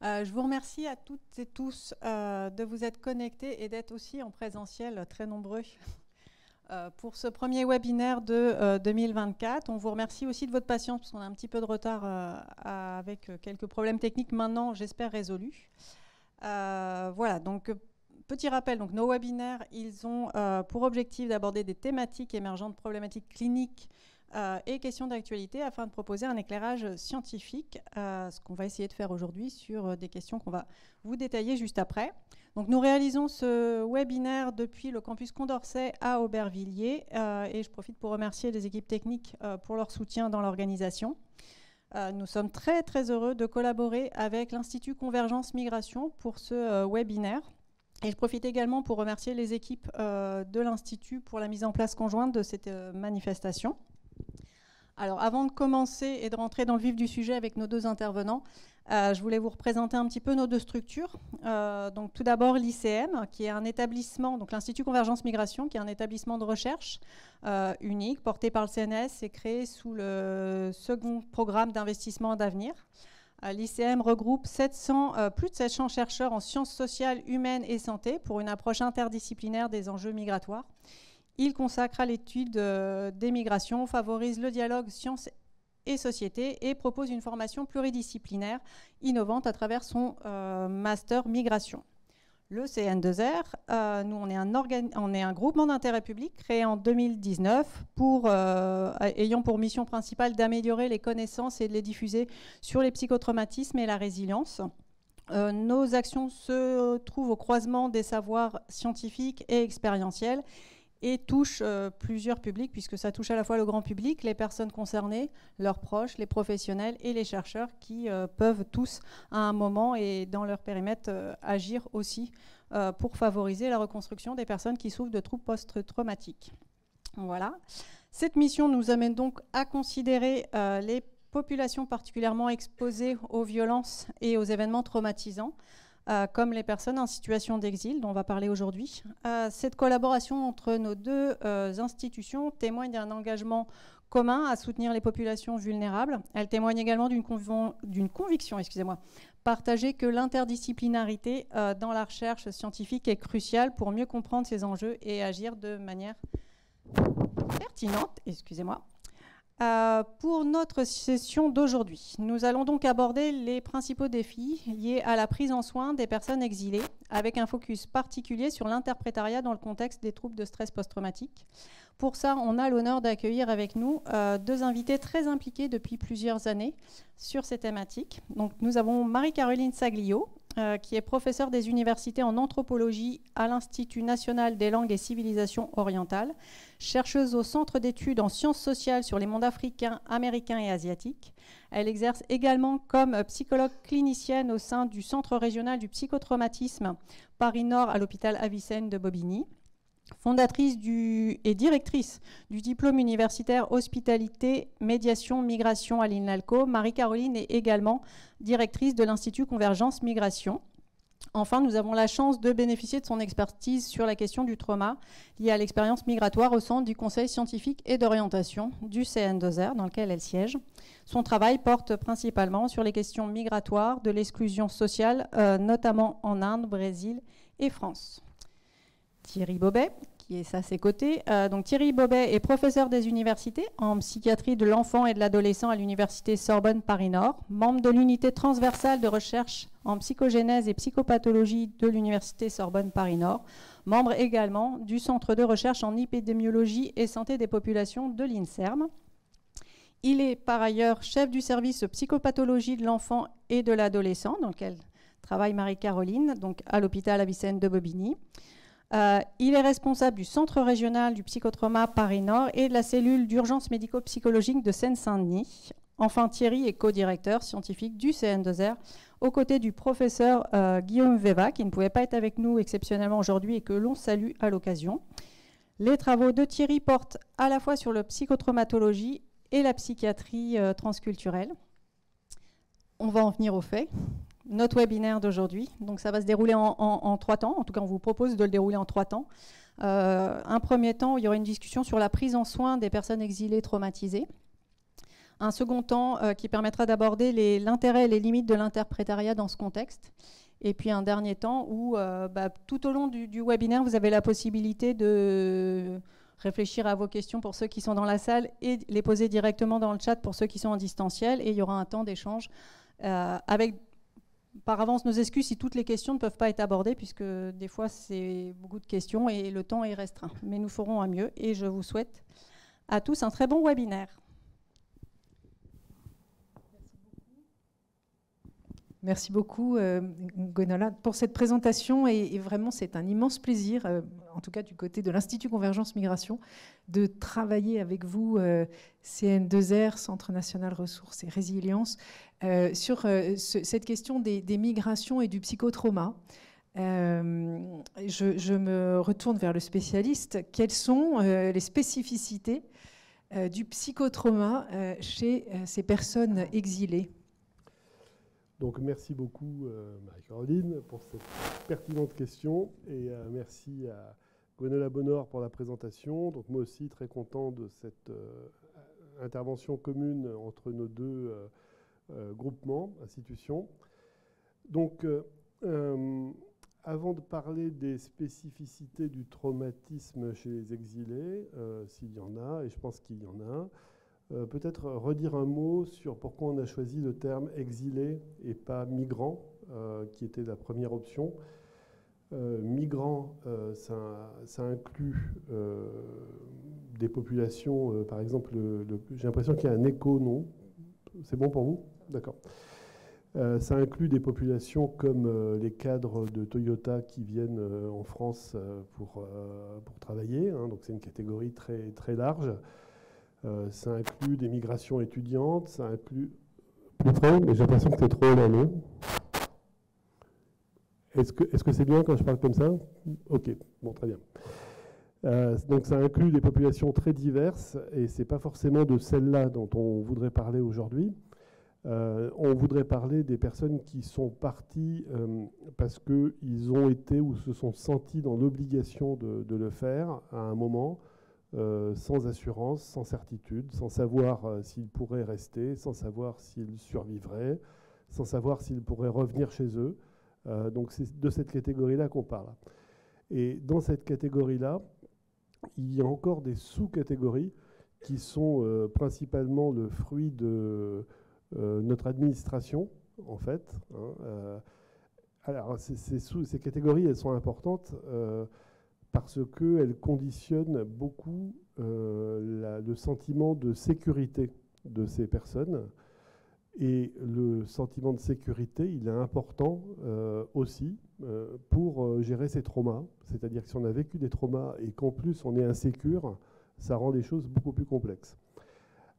Je vous remercie à toutes et tous de vous être connectés et d'être aussi en présentiel très nombreux pour ce premier webinaire de 2024. On vous remercie aussi de votre patience parce qu'on a un petit peu de retard avec quelques problèmes techniques maintenant, j'espère, résolus. Voilà, donc petit rappel, donc, nos webinaires, ils ont pour objectif d'aborder des thématiques émergentes, problématiques cliniques et questions d'actualité afin de proposer un éclairage scientifique, ce qu'on va essayer de faire aujourd'hui sur des questions qu'on va vous détailler juste après. Donc nous réalisons ce webinaire depuis le campus Condorcet à Aubervilliers et je profite pour remercier les équipes techniques pour leur soutien dans l'organisation. Nous sommes très très heureux de collaborer avec l'Institut Convergence Migration pour ce webinaire. Et je profite également pour remercier les équipes de l'Institut pour la mise en place conjointe de cette manifestation. Alors, avant de commencer et de rentrer dans le vif du sujet avec nos deux intervenants, je voulais vous représenter un petit peu nos deux structures. Donc, tout d'abord, l'ICM, qui est un établissement, donc l'Institut Convergence Migration, qui est un établissement de recherche unique, porté par le CNRS et créé sous le second programme d'investissement d'avenir. L'ICM regroupe plus de 700 chercheurs en sciences sociales, humaines et santé pour une approche interdisciplinaire des enjeux migratoires. Il consacre à l'étude des migrations, favorise le dialogue sciences et société et propose une formation pluridisciplinaire innovante à travers son master migration. Le CN2R, nous, on est un groupement d'intérêt public créé en 2019 ayant pour mission principale d'améliorer les connaissances et de les diffuser sur les psychotraumatismes et la résilience. Nos actions se trouvent au croisement des savoirs scientifiques et expérientiels et touche plusieurs publics, puisque ça touche à la fois le grand public, les personnes concernées, leurs proches, les professionnels et les chercheurs qui peuvent tous, à un moment et dans leur périmètre, agir aussi pour favoriser la reconstruction des personnes qui souffrent de troubles post-traumatiques. Voilà. Cette mission nous amène donc à considérer les populations particulièrement exposées aux violences et aux événements traumatisants, comme les personnes en situation d'exil dont on va parler aujourd'hui. Cette collaboration entre nos deux institutions témoigne d'un engagement commun à soutenir les populations vulnérables. Elle témoigne également d'une conviction partagée que l'interdisciplinarité dans la recherche scientifique est cruciale pour mieux comprendre ces enjeux et agir de manière pertinente. Pour notre session d'aujourd'hui, nous allons donc aborder les principaux défis liés à la prise en soin des personnes exilées, avec un focus particulier sur l'interprétariat dans le contexte des troubles de stress post-traumatique. Pour ça, on a l'honneur d'accueillir avec nous deux invités très impliqués depuis plusieurs années sur ces thématiques. Donc, nous avons Marie-Caroline Saglio, qui est professeure des universités en anthropologie à l'Institut national des langues et civilisations orientales, chercheuse au Centre d'études en sciences sociales sur les mondes africains, américains et asiatiques. Elle exerce également comme psychologue clinicienne au sein du Centre régional du psychotraumatisme Paris-Nord à l'hôpital Avicenne de Bobigny. Fondatrice et directrice du diplôme universitaire Hospitalité, Médiation, Migration à l'INALCO, Marie-Caroline est également directrice de l'Institut Convergence Migration. Enfin, nous avons la chance de bénéficier de son expertise sur la question du trauma lié à l'expérience migratoire au sein du Conseil scientifique et d'orientation du CN2R, dans lequel elle siège. Son travail porte principalement sur les questions migratoires, de l'exclusion sociale, notamment en Inde, Brésil et France. Thierry Bobet, qui est à ses côtés. Donc Thierry Bobet est professeur des universités en psychiatrie de l'enfant et de l'adolescent à l'université Sorbonne Paris-Nord, membre de l'unité transversale de recherche en psychogénèse et psychopathologie de l'université Sorbonne Paris-Nord, membre également du centre de recherche en épidémiologie et santé des populations de l'INSERM. Il est par ailleurs chef du service psychopathologie de l'enfant et de l'adolescent, dans lequel travaille Marie-Caroline, donc à l'hôpital Avicenne de Bobigny. Il est responsable du Centre régional du psychotrauma Paris-Nord et de la cellule d'urgence médico-psychologique de Seine-Saint-Denis. Enfin, Thierry est co-directeur scientifique du CN2R, aux côtés du professeur Guillaume Veva, qui ne pouvait pas être avec nous exceptionnellement aujourd'hui et que l'on salue à l'occasion. Les travaux de Thierry portent à la fois sur la psychotraumatologie et la psychiatrie transculturelle. On va en venir aux faits. Notre webinaire d'aujourd'hui. Donc ça va se dérouler en 3 temps. En tout cas, on vous propose de le dérouler en 3 temps. Un premier temps où il y aura une discussion sur la prise en soin des personnes exilées traumatisées. un second temps qui permettra d'aborder l'intérêt et les limites de l'interprétariat dans ce contexte. Et puis un dernier temps où tout au long du webinaire, vous avez la possibilité de réfléchir à vos questions pour ceux qui sont dans la salle et les poser directement dans le chat pour ceux qui sont en distanciel. Et il y aura un temps d'échange avec, par avance, nos excuses si toutes les questions ne peuvent pas être abordées, puisque des fois, c'est beaucoup de questions et le temps est restreint. Mais nous ferons à mieux et je vous souhaite à tous un très bon webinaire. Merci beaucoup, Gwenola, pour cette présentation. Et vraiment, c'est un immense plaisir, en tout cas du côté de l'Institut Convergence Migration, de travailler avec vous, CN2R, Centre National Ressources et Résilience, sur cette question des migrations et du psychotrauma. Je me retourne vers le spécialiste. Quelles sont les spécificités du psychotrauma chez ces personnes exilées ? Donc merci beaucoup Marie-Caroline pour cette pertinente question et merci à Gwenola Bonheur pour la présentation. Donc moi aussi très content de cette intervention commune entre nos deux groupements, institutions. Donc avant de parler des spécificités du traumatisme chez les exilés, s'il y en a, et je pense qu'il y en a, peut-être redire un mot sur pourquoi on a choisi le terme exilé et pas migrant, qui était la première option. Migrant, ça inclut des populations, par exemple, j'ai l'impression qu'il y a un écho, non? C'est bon pour vous? D'accord. Ça inclut des populations comme les cadres de Toyota qui viennent en France pour travailler, hein, donc c'est une catégorie très, très large. Ça inclut des migrations étudiantes, ça inclut... Plus près, mais j'ai l'impression que c'est trop éloigné. Est-ce que c'est bien quand je parle comme ça? Ok, bon, très bien. Donc ça inclut des populations très diverses, et ce n'est pas forcément de celles-là dont on voudrait parler aujourd'hui. On voudrait parler des personnes qui sont parties parce qu'ils ont été ou se sont sentis dans l'obligation de le faire à un moment, sans assurance, sans certitude, sans savoir s'ils pourraient rester, sans savoir s'ils survivraient, sans savoir s'ils pourraient revenir chez eux. Donc c'est de cette catégorie-là qu'on parle. Et dans cette catégorie-là, il y a encore des sous-catégories qui sont principalement le fruit de notre administration, en fait. Hein. Alors ces catégories, elles sont importantes parce qu'elles conditionnent beaucoup le sentiment de sécurité de ces personnes. Et le sentiment de sécurité, il est important aussi pour gérer ces traumas. C'est-à-dire que si on a vécu des traumas et qu'en plus on est insécure, ça rend les choses beaucoup plus complexes.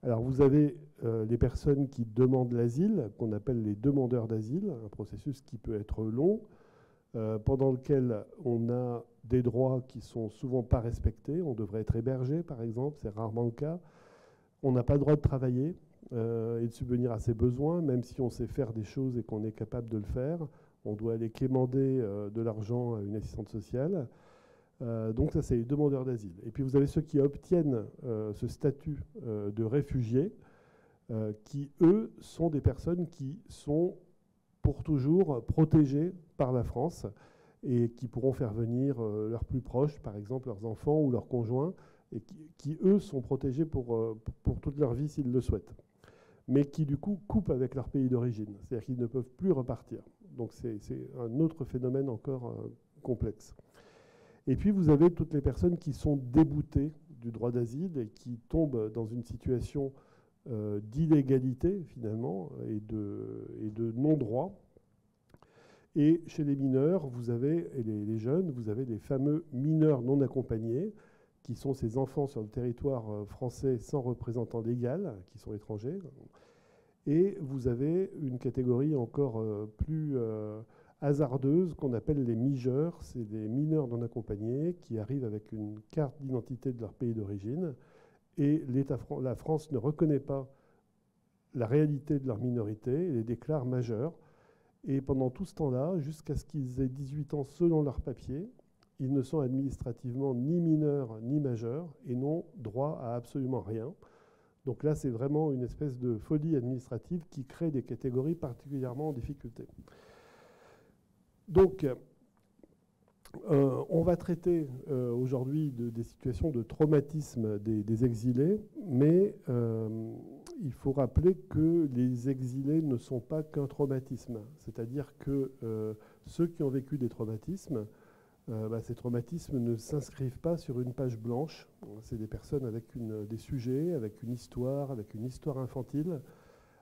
Alors vous avez les personnes qui demandent l'asile, qu'on appelle les demandeurs d'asile, un processus qui peut être long, pendant lequel on a des droits qui sont souvent pas respectés. On devrait être hébergé, par exemple, c'est rarement le cas. On n'a pas le droit de travailler et de subvenir à ses besoins, même si on sait faire des choses et qu'on est capable de le faire. On doit aller quémander de l'argent à une assistante sociale. Donc ça, c'est les demandeurs d'asile. Et puis vous avez ceux qui obtiennent ce statut de réfugiés, qui, eux, sont des personnes qui sont pour toujours protégés par la France et qui pourront faire venir leurs plus proches, par exemple leurs enfants ou leurs conjoints, et qui eux, sont protégés pour toute leur vie s'ils le souhaitent, mais qui, du coup, coupent avec leur pays d'origine. C'est-à-dire qu'ils ne peuvent plus repartir. Donc c'est un autre phénomène encore complexe. Et puis vous avez toutes les personnes qui sont déboutées du droit d'asile et qui tombent dans une situation d'illégalité, finalement, et de non-droit. Et chez les mineurs, vous avez, et les jeunes, vous avez les fameux mineurs non accompagnés, qui sont ces enfants sur le territoire français sans représentant légal, qui sont étrangers. Et vous avez une catégorie encore plus hasardeuse qu'on appelle les migeurs. C'est des mineurs non accompagnés qui arrivent avec une carte d'identité de leur pays d'origine. Et la France ne reconnaît pas la réalité de leur minorité et les déclare majeurs. Et pendant tout ce temps-là, jusqu'à ce qu'ils aient 18 ans selon leurs papiers, ils ne sont administrativement ni mineurs ni majeurs et n'ont droit à absolument rien. Donc là, c'est vraiment une espèce de folie administrative qui crée des catégories particulièrement en difficulté. Donc, on va traiter aujourd'hui des situations de traumatisme des exilés, mais il faut rappeler que les exilés ne sont pas qu'un traumatisme. C'est-à-dire que ceux qui ont vécu des traumatismes, ces traumatismes ne s'inscrivent pas sur une page blanche. C'est des personnes avec des sujets, avec une histoire infantile,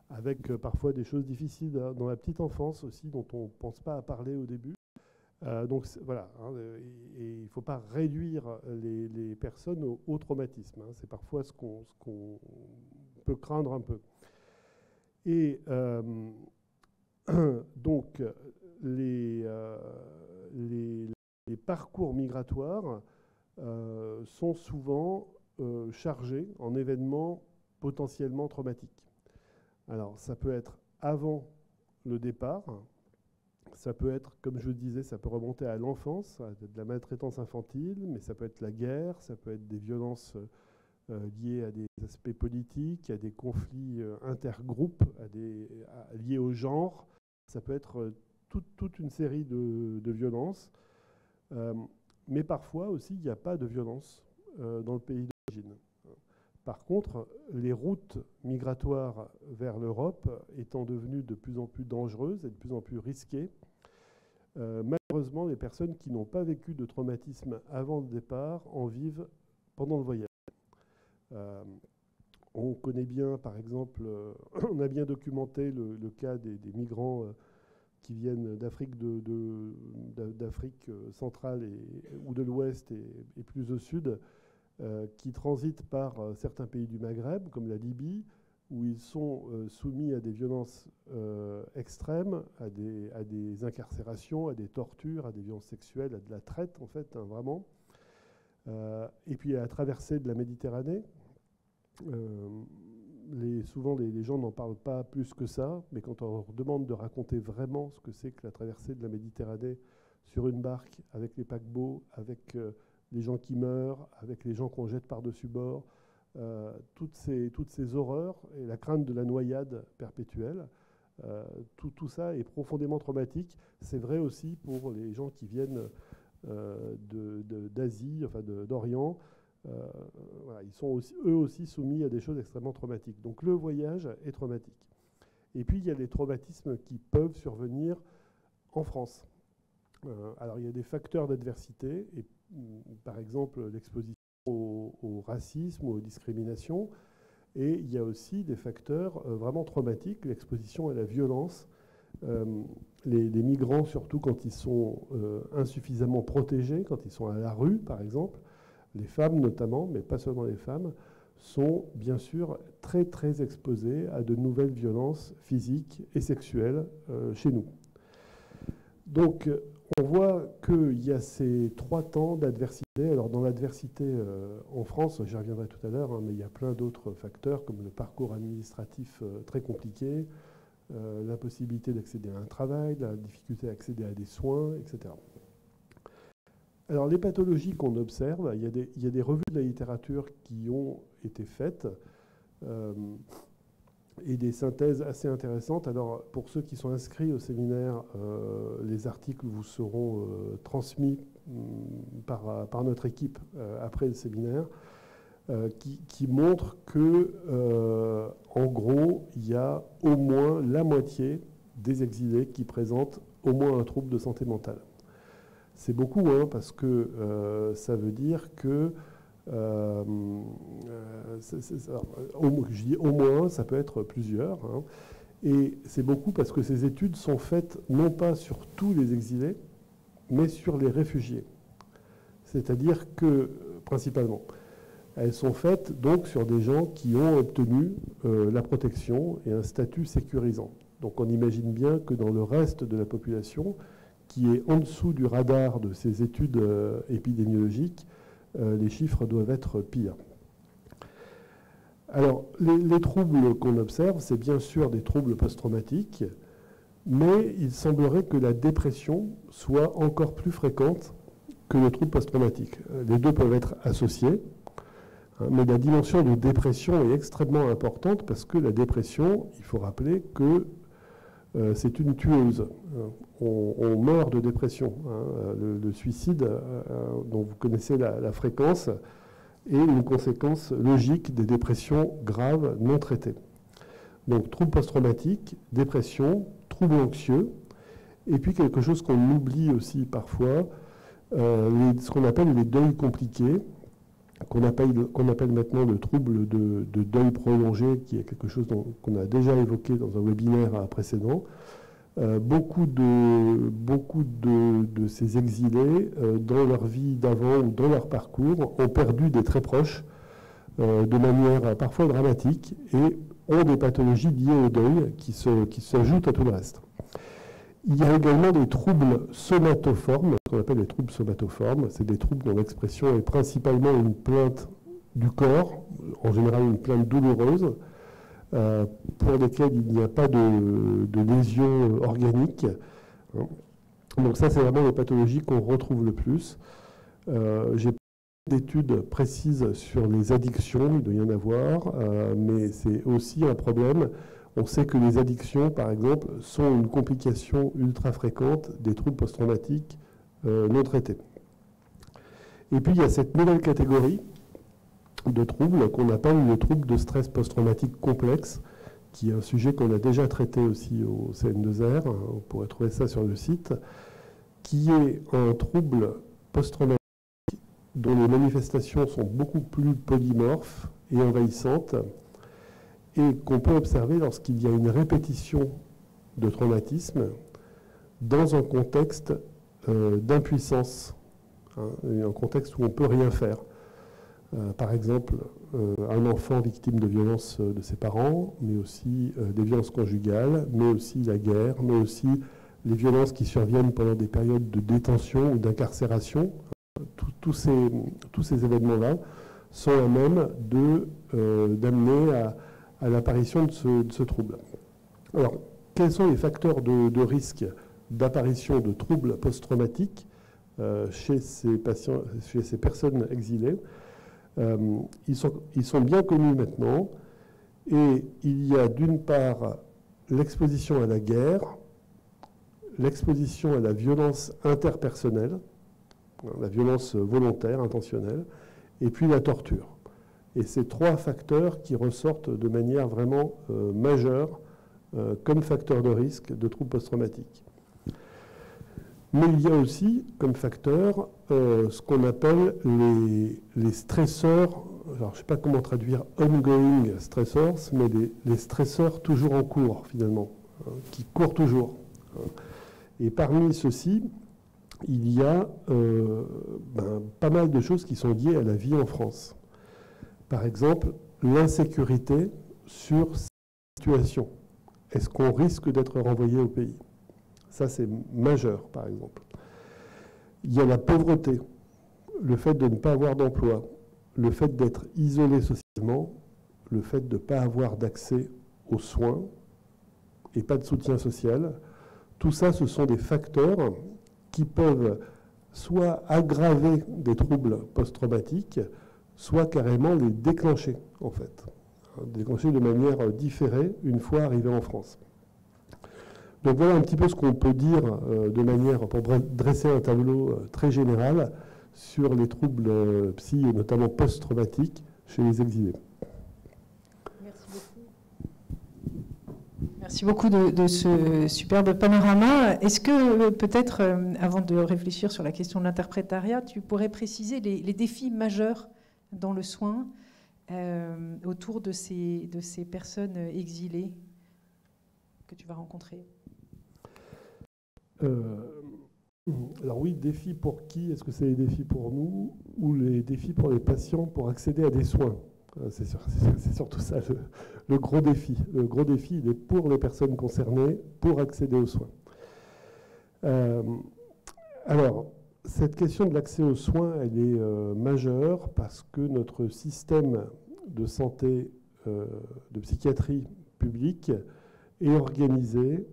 avec parfois des choses difficiles dans la petite enfance aussi, dont on ne pense pas à parler au début. Donc voilà, hein, et il ne faut pas réduire les personnes au traumatisme. Hein. C'est parfois ce qu'on peut craindre un peu. Et donc les parcours migratoires sont souvent chargés en événements potentiellement traumatiques. Alors ça peut être avant le départ. Ça peut être, comme je le disais, ça peut remonter à l'enfance, de la maltraitance infantile, mais ça peut être la guerre, ça peut être des violences liées à des aspects politiques, à des conflits intergroupes, liés au genre. Ça peut être toute une série de violences. Mais parfois aussi, il n'y a pas de violence dans le pays d'origine. Par contre, les routes migratoires vers l'Europe étant devenues de plus en plus dangereuses et de plus en plus risquées, malheureusement, les personnes qui n'ont pas vécu de traumatisme avant le départ en vivent pendant le voyage. On connaît bien, par exemple, on a bien documenté le cas des migrants qui viennent d'Afrique centrale ou de l'Ouest et plus au sud, qui transitent par certains pays du Maghreb, comme la Libye, où ils sont soumis à des violences extrêmes, à des incarcérations, à des tortures, à des violences sexuelles, à de la traite, en fait, hein, vraiment. Et puis à la traversée de la Méditerranée, souvent les gens n'en parlent pas plus que ça, mais quand on leur demande de raconter vraiment ce que c'est que la traversée de la Méditerranée sur une barque, avec les paquebots, avec les gens qui meurent, avec les gens qu'on jette par-dessus bord, toutes ces horreurs et la crainte de la noyade perpétuelle, tout ça est profondément traumatique. C'est vrai aussi pour les gens qui viennent d'Asie, enfin d'Orient. Voilà, ils sont eux aussi soumis à des choses extrêmement traumatiques. Donc le voyage est traumatique. Et puis il y a les traumatismes qui peuvent survenir en France. Alors il y a des facteurs d'adversité, et par exemple l'exposition au racisme ou aux discriminations, et il y a aussi des facteurs vraiment traumatiques, l'exposition à la violence. Les migrants, surtout quand ils sont insuffisamment protégés, quand ils sont à la rue par exemple, les femmes notamment, mais pas seulement les femmes, sont bien sûr très très exposées à de nouvelles violences physiques et sexuelles chez nous. Donc on voit qu'il y a ces 3 temps d'adversité. Alors dans l'adversité en France, j'y reviendrai tout à l'heure, hein, mais il y a plein d'autres facteurs comme le parcours administratif très compliqué, l'impossibilité d'accéder à un travail, la difficulté à accéder à des soins, etc. Alors les pathologies qu'on observe, il y a des revues de la littérature qui ont été faites et des synthèses assez intéressantes. Alors pour ceux qui sont inscrits au séminaire, les articles vous seront transmis par notre équipe après le séminaire, qui montrent que, en gros, il y a au moins la moitié des exilés qui présentent au moins un trouble de santé mentale. C'est beaucoup, hein, parce que ça veut dire que, je dis au moins, ça peut être plusieurs, hein, et c'est beaucoup parce que ces études sont faites non pas sur tous les exilés, mais sur les réfugiés. C'est-à-dire que, principalement, elles sont faites donc sur des gens qui ont obtenu la protection et un statut sécurisant. Donc on imagine bien que dans le reste de la population, qui est en dessous du radar de ces études épidémiologiques, les chiffres doivent être pires. Alors, les troubles qu'on observe, c'est bien sûr des troubles post-traumatiques, mais il semblerait que la dépression soit encore plus fréquente que le trouble post-traumatique. Les deux peuvent être associés, Mais la dimension de dépression est extrêmement importante parce que la dépression, il faut rappeler que c'est une tueuse. On meurt de dépression. Le suicide, dont vous connaissez la fréquence, est une conséquence logique des dépressions graves non traitées. Donc troubles post-traumatiques, dépression, troubles anxieux, et puis quelque chose qu'on oublie aussi parfois, ce qu'on appelle les deuils compliqués, qu'on appelle maintenant le trouble de deuil prolongé, qui est quelque chose qu'on a déjà évoqué dans un webinaire précédent. Beaucoup de ces exilés, dans leur vie d'avant ou dans leur parcours, ont perdu des très proches de manière parfois dramatique et ont des pathologies liées au deuil qui s'ajoutent à tout le reste. Il y a également des troubles somatoformes, ce qu'on appelle les troubles somatoformes. C'est des troubles dont l'expression est principalement une plainte du corps, en général une plainte douloureuse, pour lesquels il n'y a pas de lésions organiques. Donc ça, c'est vraiment les pathologies qu'on retrouve le plus. J'ai pas d'études précises sur les addictions, il doit y en avoir, mais c'est aussi un problème. On sait que les addictions, par exemple, sont une complication ultra fréquente des troubles post-traumatiques non traités. Et puis, il y a cette nouvelle catégorie de troubles qu'on appelle le trouble de stress post-traumatique complexe, qui est un sujet qu'on a déjà traité aussi au CN2R, on pourrait trouver ça sur le site, qui est un trouble post-traumatique dont les manifestations sont beaucoup plus polymorphes et envahissantes, et qu'on peut observer lorsqu'il y a une répétition de traumatisme dans un contexte d'impuissance, un contexte où on ne peut rien faire. Par exemple, un enfant victime de violences de ses parents, mais aussi des violences conjugales, mais aussi la guerre, mais aussi les violences qui surviennent pendant des périodes de détention ou d'incarcération. Tous ces événements-là sont à même d'amener à l'apparition de ce trouble. Alors, quels sont les facteurs de risque d'apparition de troubles post-traumatiques chez ces patients, chez ces personnes exilées? Ils sont bien connus maintenant, et il y a d'une part l'exposition à la guerre, l'exposition à la violence interpersonnelle, la violence volontaire, intentionnelle, et puis la torture. Et ces trois facteurs qui ressortent de manière vraiment majeure comme facteurs de risque de troubles post-traumatiques. Mais il y a aussi comme facteur ce qu'on appelle les stresseurs, alors je ne sais pas comment traduire ongoing stressors, mais les stresseurs toujours en cours finalement, qui courent toujours. Et parmi ceux-ci, il y a pas mal de choses qui sont liées à la vie en France. Par exemple, l'insécurité sur cette situation. Est-ce qu'on risque d'être renvoyé au pays? Ça, c'est majeur, par exemple. Il y a la pauvreté, le fait de ne pas avoir d'emploi, le fait d'être isolé socialement, le fait de ne pas avoir d'accès aux soins et pas de soutien social. Tout ça, ce sont des facteurs qui peuvent soit aggraver des troubles post-traumatiques, soit carrément les déclencher, en fait. Déclencher de manière différée une fois arrivé en France. Donc voilà un petit peu ce qu'on peut dire de manière, pour dresser un tableau très général sur les troubles psy, et notamment post-traumatiques, chez les exilés. Merci beaucoup. Merci beaucoup de ce superbe panorama. Est-ce que peut-être, avant de réfléchir sur la question de l'interprétariat, tu pourrais préciser les défis majeurs dans le soin autour de ces personnes exilées que tu vas rencontrer? Alors oui, défis pour qui? Est-ce que c'est les défis pour nous ou les défis pour les patients pour accéder à des soins? C'est surtout ça le gros défi. Le gros défi, il est pour les personnes concernées pour accéder aux soins. Alors, cette question de l'accès aux soins, elle est majeure parce que notre système de santé, de psychiatrie publique est organisé,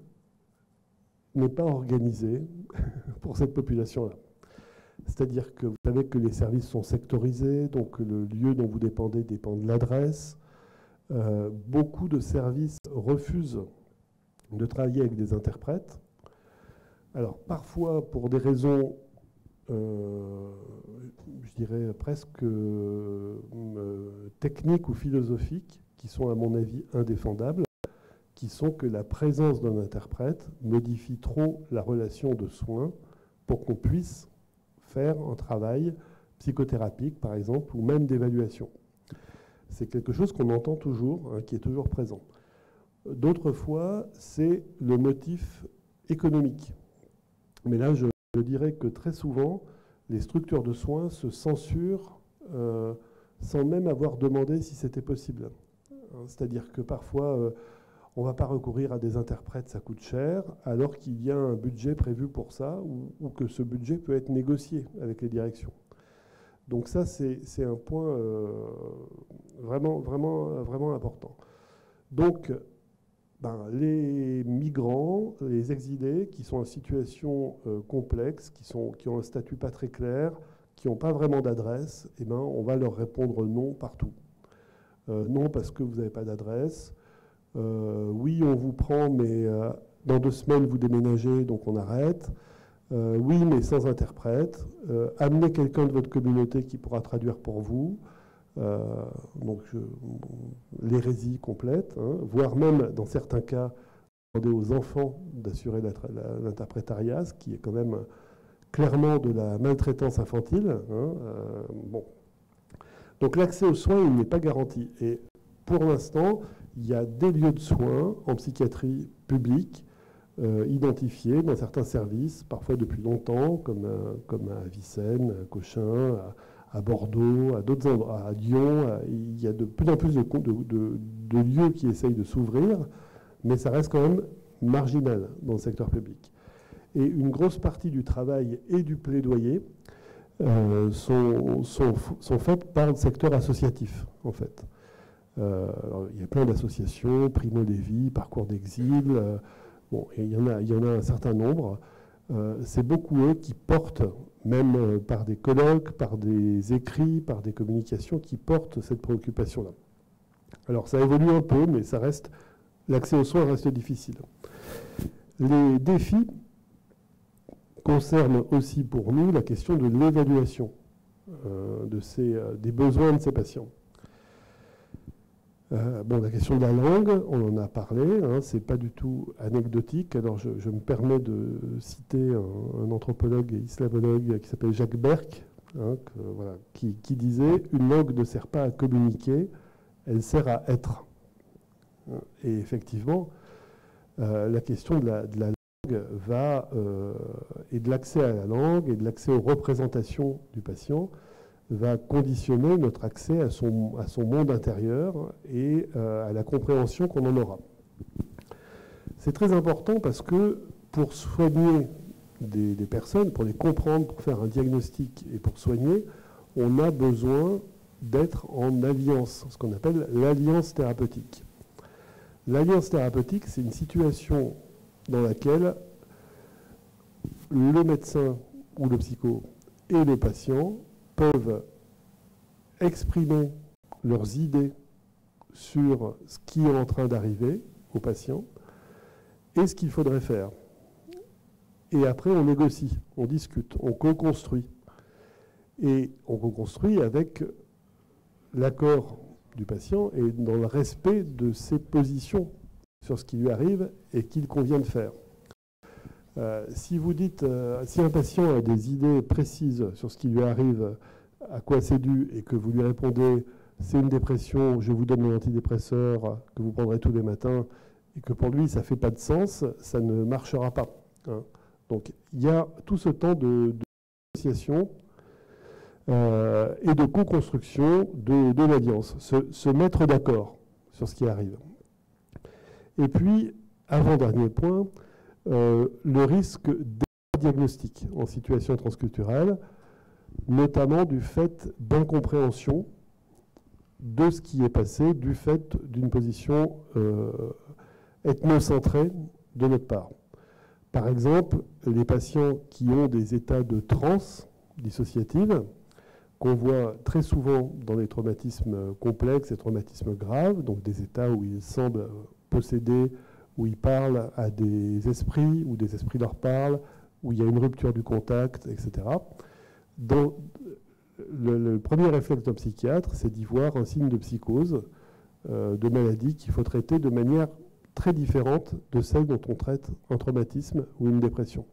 n'est pas organisé pour cette population-là. c'est-à-dire que vous savez que les services sont sectorisés, donc le lieu dont vous dépendez dépend de l'adresse. Beaucoup de services refusent de travailler avec des interprètes. Alors parfois pour des raisons, je dirais presque techniques ou philosophiques, qui sont à mon avis indéfendables, qui sont que la présence d'un interprète modifie trop la relation de soins pour qu'on puisse faire un travail psychothérapique, par exemple, ou même d'évaluation. C'est quelque chose qu'on entend toujours, qui est toujours présent. D'autres fois, c'est le motif économique. Mais là, je dirais que très souvent, les structures de soins se censurent sans même avoir demandé si c'était possible. C'est-à-dire que parfois, on ne va pas recourir à des interprètes, ça coûte cher, alors qu'il y a un budget prévu pour ça, ou que ce budget peut être négocié avec les directions. Donc ça, c'est un point vraiment important. Donc, les migrants, les exilés qui sont en situation complexe, qui ont un statut pas très clair, qui n'ont pas vraiment d'adresse, on va leur répondre non partout. Non parce que vous n'avez pas d'adresse. Oui, on vous prend, mais dans 2 semaines, vous déménagez, donc on arrête. Oui, mais sans interprète. Amenez quelqu'un de votre communauté qui pourra traduire pour vous. Donc, l'hérésie complète, voire même, dans certains cas, demander aux enfants d'assurer l'interprétariat, ce qui est quand même clairement de la maltraitance infantile. Bon. Donc, l'accès aux soins, il n'est pas garanti. Et pour l'instant, il y a des lieux de soins en psychiatrie publique identifiés dans certains services, parfois depuis longtemps, comme à Vicenne, à Cochin, à Bordeaux, à d'autres endroits, à Lyon. Il y a de plus en plus de lieux qui essayent de s'ouvrir, mais ça reste quand même marginal dans le secteur public. Et une grosse partie du travail et du plaidoyer sont faites par le secteur associatif, en fait. Alors, il y a plein d'associations, Primo Levi, Parcours d'exil, et il y en a un certain nombre. C'est beaucoup eux qui portent, même par des colloques, par des écrits, par des communications, qui portent cette préoccupation-là. Alors ça évolue un peu, mais l'accès aux soins reste difficile. Les défis concernent aussi pour nous la question de l'évaluation des besoins de ces patients. La question de la langue, on en a parlé, c'est pas du tout anecdotique. Alors je me permets de citer un anthropologue et islamologue qui s'appelle Jacques Berck, qui disait « Une langue ne sert pas à communiquer, elle sert à être ». Et effectivement, la question de la langue et de l'accès à la langue et de l'accès aux représentations du patient va conditionner notre accès à son monde intérieur et à la compréhension qu'on en aura. C'est très important parce que pour soigner des personnes, pour les comprendre, pour faire un diagnostic et pour soigner, on a besoin d'être en alliance, ce qu'on appelle l'alliance thérapeutique. L'alliance thérapeutique, c'est une situation dans laquelle le médecin ou le psycho et le patient peuvent exprimer leurs idées sur ce qui est en train d'arriver au patient et ce qu'il faudrait faire. Et après, on négocie, on discute, on co-construit. Et on co-construit avec l'accord du patient et dans le respect de ses positions sur ce qui lui arrive et qu'il convient de faire. Si vous dites, si un patient a des idées précises sur ce qui lui arrive, à quoi c'est dû, et que vous lui répondez, c'est une dépression, je vous donne un antidépresseur que vous prendrez tous les matins, et que pour lui, ça ne fait pas de sens, ça ne marchera pas. Donc, il y a tout ce temps de négociation et de co-construction de l'alliance, se mettre d'accord sur ce qui arrive. Et puis, avant-dernier point, le risque de diagnostic en situation transculturelle, notamment du fait d'incompréhension de ce qui est passé, du fait d'une position ethnocentrée de notre part. Par exemple, les patients qui ont des états de transe, dissociative, qu'on voit très souvent dans les traumatismes complexes et traumatismes graves, donc des états où ils semblent posséder, où ils parlent à des esprits, où des esprits leur parlent, où il y a une rupture du contact, etc. Le premier réflexe d'un psychiatre, c'est d'y voir un signe de psychose, de maladie qu'il faut traiter de manière très différente de celle dont on traite un traumatisme ou une dépression.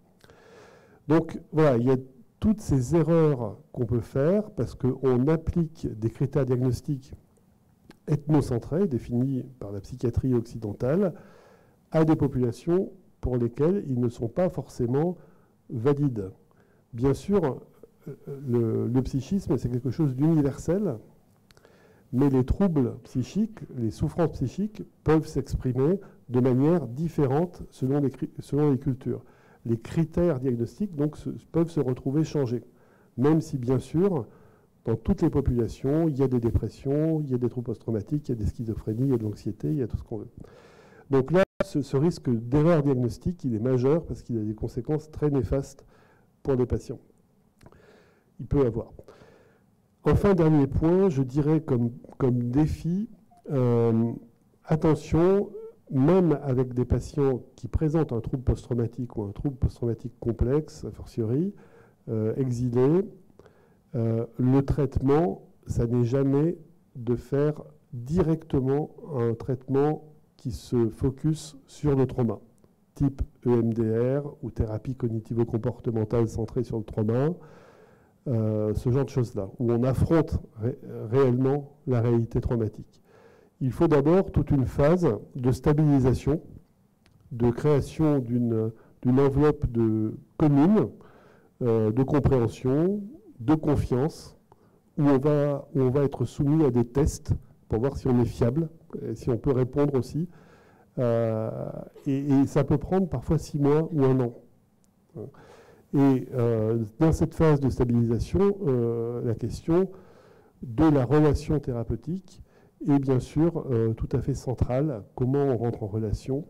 Donc voilà, il y a toutes ces erreurs qu'on peut faire parce qu'on applique des critères diagnostiques ethnocentrés, définis par la psychiatrie occidentale, à des populations pour lesquelles ils ne sont pas forcément valides. Bien sûr, le psychisme, c'est quelque chose d'universel, mais les troubles psychiques, les souffrances psychiques peuvent s'exprimer de manière différente selon les cultures. Les critères diagnostiques donc, peuvent se retrouver changés, même si bien sûr, dans toutes les populations, il y a des dépressions, il y a des troubles post-traumatiques, il y a des schizophrénies, il y a de l'anxiété, il y a tout ce qu'on veut. Donc là, ce risque d'erreur diagnostique, il est majeur parce qu'il a des conséquences très néfastes pour les patients. Il peut avoir. Enfin, dernier point, je dirais comme défi, attention, même avec des patients qui présentent un trouble post-traumatique ou un trouble post-traumatique complexe, a fortiori, exilés, le traitement, ça n'est jamais de faire directement un traitement qui se focus sur le trauma, type EMDR ou thérapie cognitivo-comportementale centrée sur le trauma, ce genre de choses-là, où on affronte réellement la réalité traumatique. Il faut d'abord toute une phase de stabilisation, de création d'une enveloppe commune, de compréhension, de confiance, où on va être soumis à des tests pour voir si on est fiable, si on peut répondre aussi. Et ça peut prendre parfois 6 mois ou 1 an. Et dans cette phase de stabilisation, la question de la relation thérapeutique est bien sûr tout à fait centrale. Comment on rentre en relation?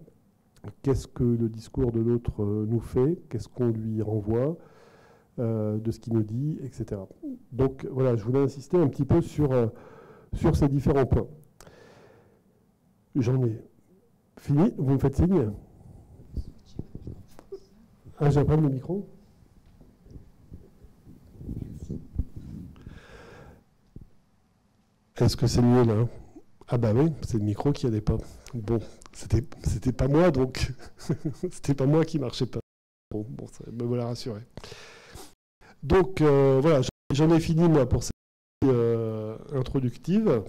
Qu'est-ce que le discours de l'autre nous fait? Qu'est-ce qu'on lui renvoie de ce qu'il nous dit, etc. Donc voilà, je voulais insister un petit peu sur ces différents points. J'en ai fini. Vous me faites signe? Ah, j'apprends le micro. Est-ce que c'est mieux là? Ah bah oui, c'est le micro qui n'allait pas. Bon, c'était pas moi, donc c'était pas moi qui marchait pas. Bon, ça me voilà rassuré. Donc voilà, j'en ai fini moi pour cette introductive.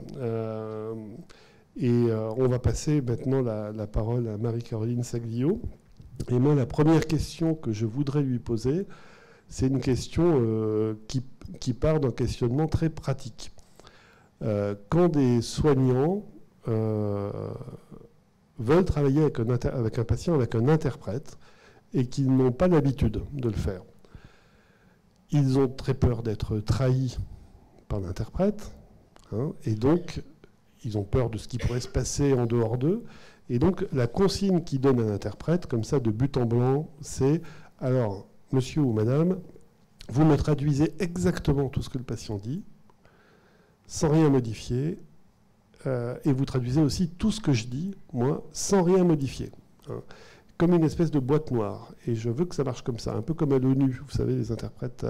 Et on va passer maintenant la parole à Marie-Caroline Saglio. Et moi, la première question que je voudrais lui poser, c'est une question qui part d'un questionnement très pratique. Quand des soignants veulent travailler avec un patient, avec un interprète, et qu'ils n'ont pas l'habitude de le faire, ils ont très peur d'être trahis par l'interprète, hein, et donc ils ont peur de ce qui pourrait se passer en dehors d'eux. Et donc la consigne qu'ils donnent à l'interprète, comme ça de but en blanc, c'est « Alors, monsieur ou madame, vous me traduisez exactement tout ce que le patient dit, sans rien modifier, et vous traduisez aussi tout ce que je dis, moi, sans rien modifier. Hein, comme une espèce de boîte noire. Et je veux que ça marche comme ça, un peu comme à l'ONU, vous savez, les interprètes.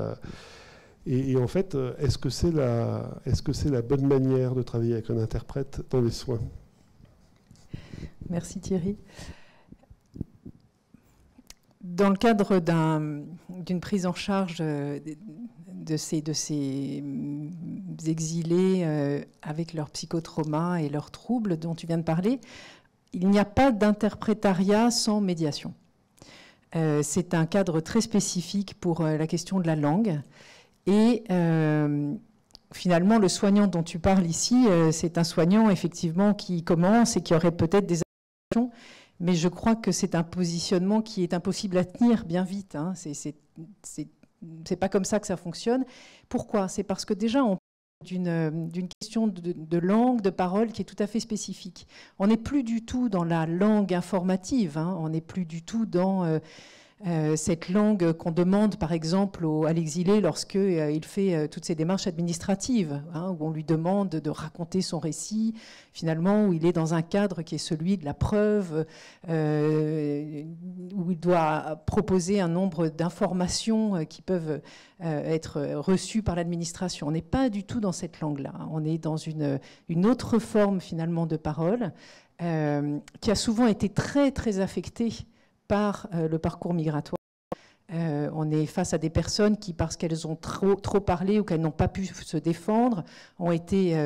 Et en fait, est-ce que c'est la bonne manière de travailler avec un interprète dans les soins? Merci Thierry. Dans le cadre d'une prise en charge de ces exilés avec leurs psychotraumas et leurs troubles dont tu viens de parler, il n'y a pas d'interprétariat sans médiation. C'est un cadre très spécifique pour la question de la langue. Et finalement, le soignant dont tu parles ici, c'est un soignant effectivement qui commence et qui aurait peut-être des actions, mais je crois que c'est un positionnement qui est impossible à tenir bien vite. Hein. C'est pas comme ça que ça fonctionne. Pourquoi? C'est parce que déjà, on parle d'une question de langue, de parole qui est tout à fait spécifique. On n'est plus du tout dans la langue informative, hein. On n'est plus du tout dans cette langue qu'on demande par exemple à l'exilé lorsqu'il fait toutes ces démarches administratives, hein, où on lui demande de raconter son récit, finalement où il est dans un cadre qui est celui de la preuve, où il doit proposer un nombre d'informations qui peuvent être reçues par l'administration. On n'est pas du tout dans cette langue-là, on est dans une autre forme finalement de parole qui a souvent été très très affectée par le parcours migratoire. On est face à des personnes qui, parce qu'elles ont trop parlé ou qu'elles n'ont pas pu se défendre, ont été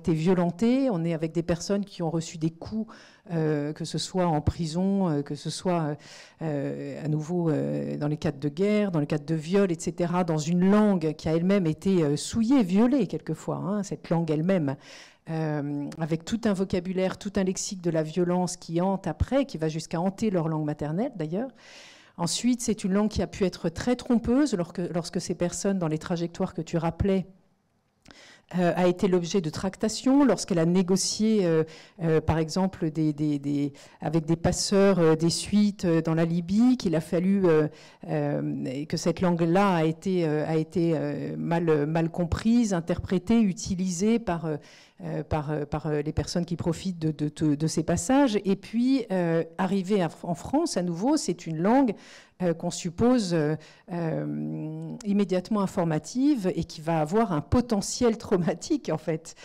violentées. On est avec des personnes qui ont reçu des coups, que ce soit en prison, que ce soit à nouveau dans les cadres de guerre, dans les cadres de viol, etc., dans une langue qui a elle-même été souillée, violée quelquefois, hein, cette langue elle-même. Avec tout un vocabulaire, tout un lexique de la violence qui hante après, qui va jusqu'à hanter leur langue maternelle d'ailleurs. Ensuite, c'est une langue qui a pu être très trompeuse lorsque ces personnes, dans les trajectoires que tu rappelais, a été l'objet de tractations, lorsqu'elle a négocié, par exemple, avec des passeurs des suites dans la Libye, qu'il a fallu que cette langue-là a été mal comprise, interprétée, utilisée par les personnes qui profitent de ces passages. Et puis, arriver en France, à nouveau, c'est une langue qu'on suppose immédiatement informative et qui va avoir un potentiel traumatique, en fait,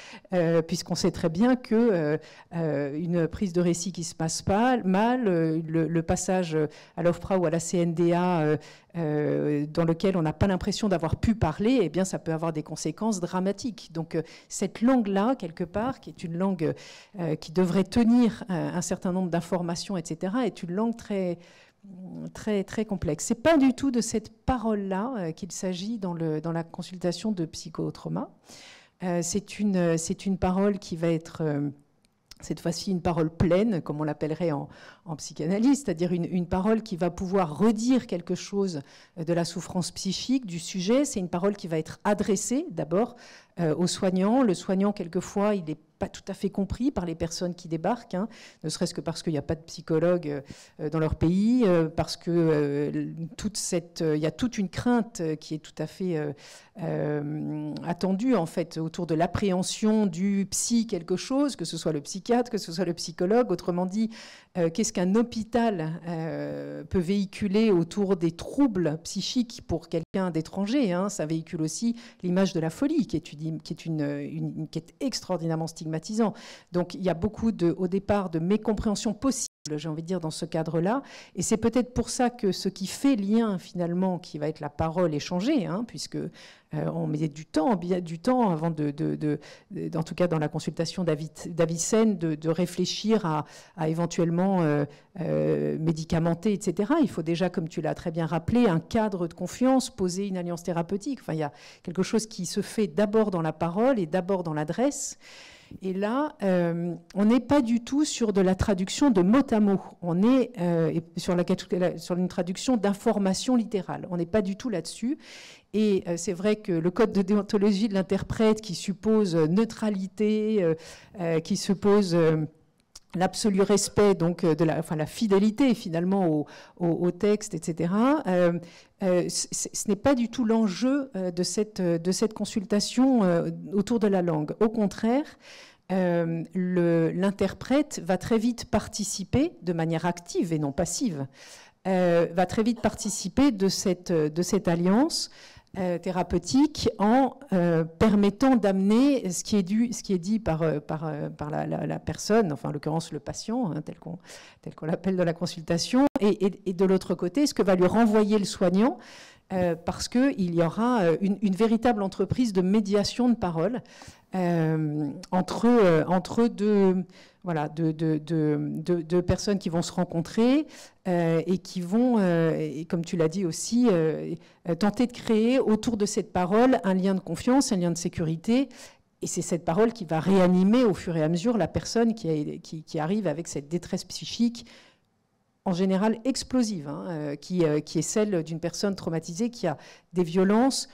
puisqu'on sait très bien qu'une prise de récit qui se passe mal, le passage à l'OFPRA ou à la CNDA dans lequel on n'a pas l'impression d'avoir pu parler, eh bien, ça peut avoir des conséquences dramatiques. Donc, cette langue-là, quelque part, qui est une langue qui devrait tenir un certain nombre d'informations, etc., est une langue très complexe. Ce n'est pas du tout de cette parole-là qu'il s'agit dans la consultation de psychotrauma. C'est une parole qui va être... cette fois-ci une parole pleine, comme on l'appellerait en psychanalyse, c'est-à-dire une parole qui va pouvoir redire quelque chose de la souffrance psychique, du sujet. C'est une parole qui va être adressée d'abord au soignant. Le soignant, quelquefois, il n'est pas tout à fait compris par les personnes qui débarquent, hein, ne serait-ce que parce qu'il n'y a pas de psychologue dans leur pays, parce que il y a toute une crainte qui est tout à fait attendue, en fait, autour de l'appréhension du psy quelque chose, que ce soit le psychiatre, que ce soit le psychologue. Autrement dit, qu'est-ce qu'un hôpital peut véhiculer autour des troubles psychiques pour quelqu'un d'étranger, hein. Ça véhicule aussi l'image de la folie, qui est extraordinairement stigmatisant. Donc il y a beaucoup au départ de mécompréhension possible, j'ai envie de dire, dans ce cadre-là. Et c'est peut-être pour ça que ce qui fait lien, finalement, qui va être la parole échangée, hein, puisque on met du temps avant en tout cas dans la consultation d'Avicenne, de réfléchir à éventuellement médicamenter, etc. Il faut déjà, comme tu l'as très bien rappelé, un cadre de confiance, poser une alliance thérapeutique. Enfin, il y a quelque chose qui se fait d'abord dans la parole et d'abord dans l'adresse. Et là, on n'est pas du tout sur de la traduction de mot à mot. On est sur une traduction d'information littérale. On n'est pas du tout là-dessus. Et c'est vrai que le code de déontologie de l'interprète, qui suppose neutralité, qui suppose l'absolu respect, donc la fidélité finalement au texte, etc., ce n'est pas du tout l'enjeu de cette consultation autour de la langue. Au contraire, l'interprète va très vite participer de manière active et non passive, va très vite participer de cette alliance thérapeutique en permettant d'amener ce qui est dit par la personne, enfin en l'occurrence le patient, hein, tel qu'on l'appelle dans la consultation, et de l'autre côté, ce que va lui renvoyer le soignant, parce qu'il y aura une véritable entreprise de médiation de parole entre deux personnes qui vont se rencontrer et qui vont, et comme tu l'as dit aussi, tenter de créer autour de cette parole un lien de confiance, un lien de sécurité. Et c'est cette parole qui va réanimer au fur et à mesure la personne qui arrive avec cette détresse psychique, en général explosive, hein, qui est celle d'une personne traumatisée qui a des violences,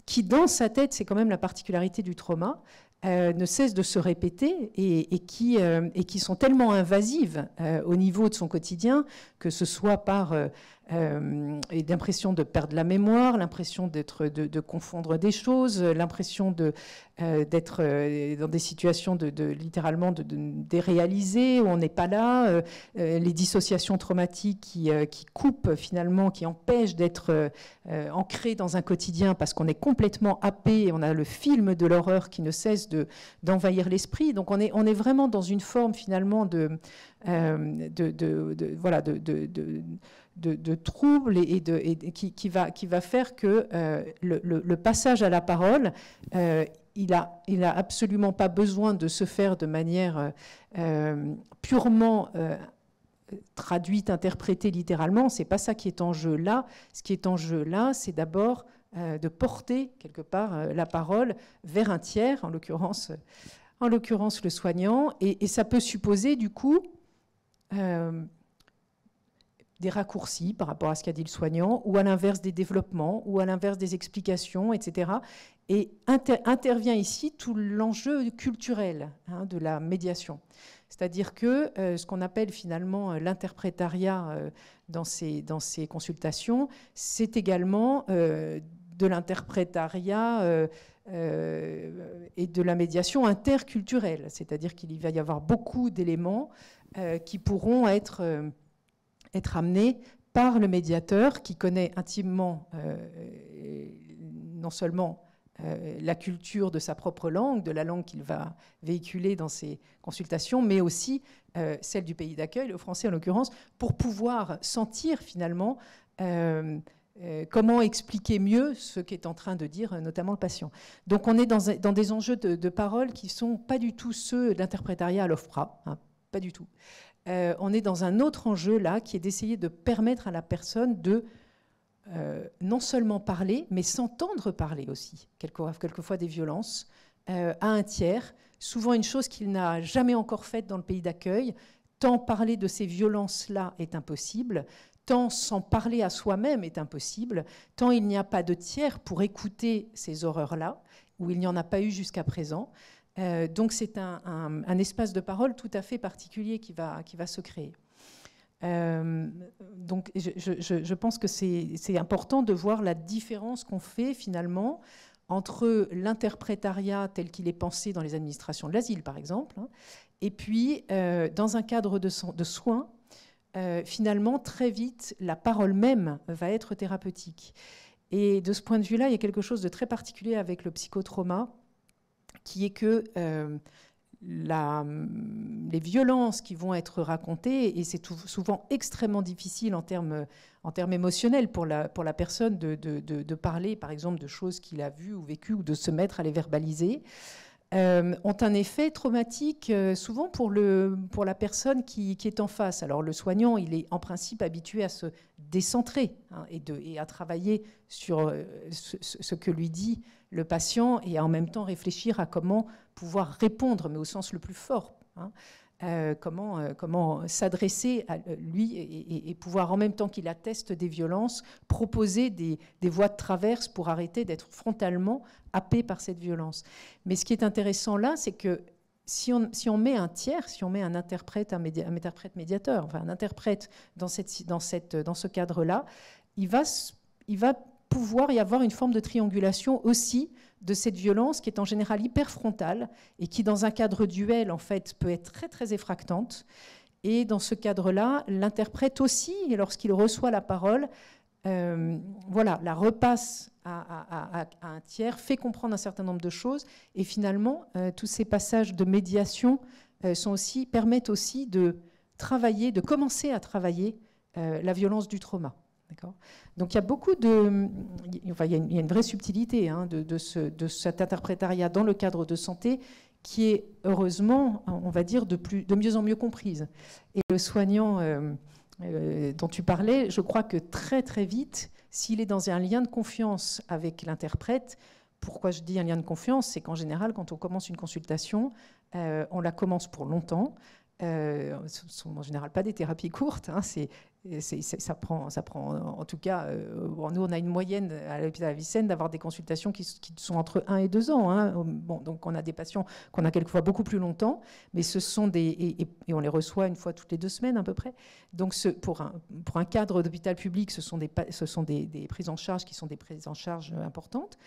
qui dans sa tête, c'est quand même la particularité du trauma, ne cessent de se répéter et qui sont tellement invasives au niveau de son quotidien, que ce soit par l'impression de perdre la mémoire, l'impression de confondre des choses, l'impression d'être dans des situations littéralement de déréaliser, où on n'est pas là, les dissociations traumatiques qui coupent finalement, qui empêchent d'être ancré dans un quotidien parce qu'on est complètement happé et on a le film de l'horreur qui ne cesse d'envahir l'esprit. Donc on est vraiment dans une forme finalement de trouble et qui va faire que le passage à la parole, il a absolument pas besoin de se faire de manière purement traduite, interprétée littéralement. C'est pas ça qui est en jeu là. Ce qui est en jeu là, c'est d'abord de porter quelque part la parole vers un tiers, en l'occurrence le soignant, et ça peut supposer du coup des raccourcis par rapport à ce qu'a dit le soignant, ou à l'inverse des développements, ou à l'inverse des explications, etc. Et intervient ici tout l'enjeu culturel de la médiation. C'est-à-dire que ce qu'on appelle finalement l'interprétariat dans ces consultations, c'est également de l'interprétariat et de la médiation interculturelle. C'est-à-dire qu'il va y avoir beaucoup d'éléments qui pourront être amenés par le médiateur qui connaît intimement non seulement la culture de sa propre langue, de la langue qu'il va véhiculer dans ses consultations, mais aussi celle du pays d'accueil, le français en l'occurrence, pour pouvoir sentir finalement comment expliquer mieux ce qu'est en train de dire notamment le patient. Donc on est dans des enjeux de parole qui ne sont pas du tout ceux d'interprétariat à l'OFPRA, hein, pas du tout. On est dans un autre enjeu là, qui est d'essayer de permettre à la personne de non seulement parler, mais s'entendre parler aussi, quelquefois des violences, à un tiers, souvent une chose qu'il n'a jamais encore faite dans le pays d'accueil. Tant parler de ces violences-là est impossible, tant s'en parler à soi-même est impossible, tant il n'y a pas de tiers pour écouter ces horreurs-là, où il n'y en a pas eu jusqu'à présent. Donc c'est un espace de parole tout à fait particulier qui va se créer. Donc je pense que c'est important de voir la différence qu'on fait finalement entre l'interprétariat tel qu'il est pensé dans les administrations de l'asile par exemple, hein, et puis dans un cadre de soins, finalement très vite la parole même va être thérapeutique. Et de ce point de vue-là, il y a quelque chose de très particulier avec le psychotrauma, qui est que les violences qui vont être racontées, et c'est souvent extrêmement difficile en termes émotionnels pour la personne de parler, par exemple, de choses qu'il a vues ou vécues, ou de se mettre à les verbaliser, ont un effet traumatique souvent pour la personne qui est en face. Alors le soignant, il est en principe habitué à se décentrer, hein, et à travailler sur ce que lui dit le patient, et en même temps réfléchir à comment pouvoir répondre, mais au sens le plus fort, hein, comment s'adresser à lui et pouvoir, en même temps qu'il atteste des violences, proposer des voies de traverse pour arrêter d'être frontalement happé par cette violence. Mais ce qui est intéressant là, c'est que si on met un tiers, si on met un interprète, un interprète médiateur, enfin un interprète dans ce cadre-là, il va pouvoir y avoir une forme de triangulation aussi de cette violence qui est en général hyper frontale et qui, dans un cadre duel, en fait, peut être très, très effractante. Et dans ce cadre-là, l'interprète aussi, lorsqu'il reçoit la parole, la repasse à un tiers, fait comprendre un certain nombre de choses. Et finalement, tous ces passages de médiation permettent aussi de commencer à travailler la violence du trauma. Donc il y a il y a une vraie subtilité, hein, de cet interprétariat dans le cadre de santé qui est heureusement, on va dire, de mieux en mieux comprise. Et le soignant dont tu parlais, je crois que très très vite, s'il est dans un lien de confiance avec l'interprète, pourquoi je dis un lien de confiance, c'est qu'en général, quand on commence une consultation, on la commence pour longtemps. sont en général pas des thérapies courtes, hein, ça prend, en tout cas, nous on a une moyenne à l'hôpital Avicenne d'avoir des consultations qui sont entre 1 et 2 ans. Hein. Bon, donc on a des patients qu'on a quelquefois beaucoup plus longtemps, mais ce sont et on les reçoit une fois toutes les 2 semaines à peu près. Donc pour un cadre d'hôpital public, ce sont des prises en charge qui sont des prises en charge importantes.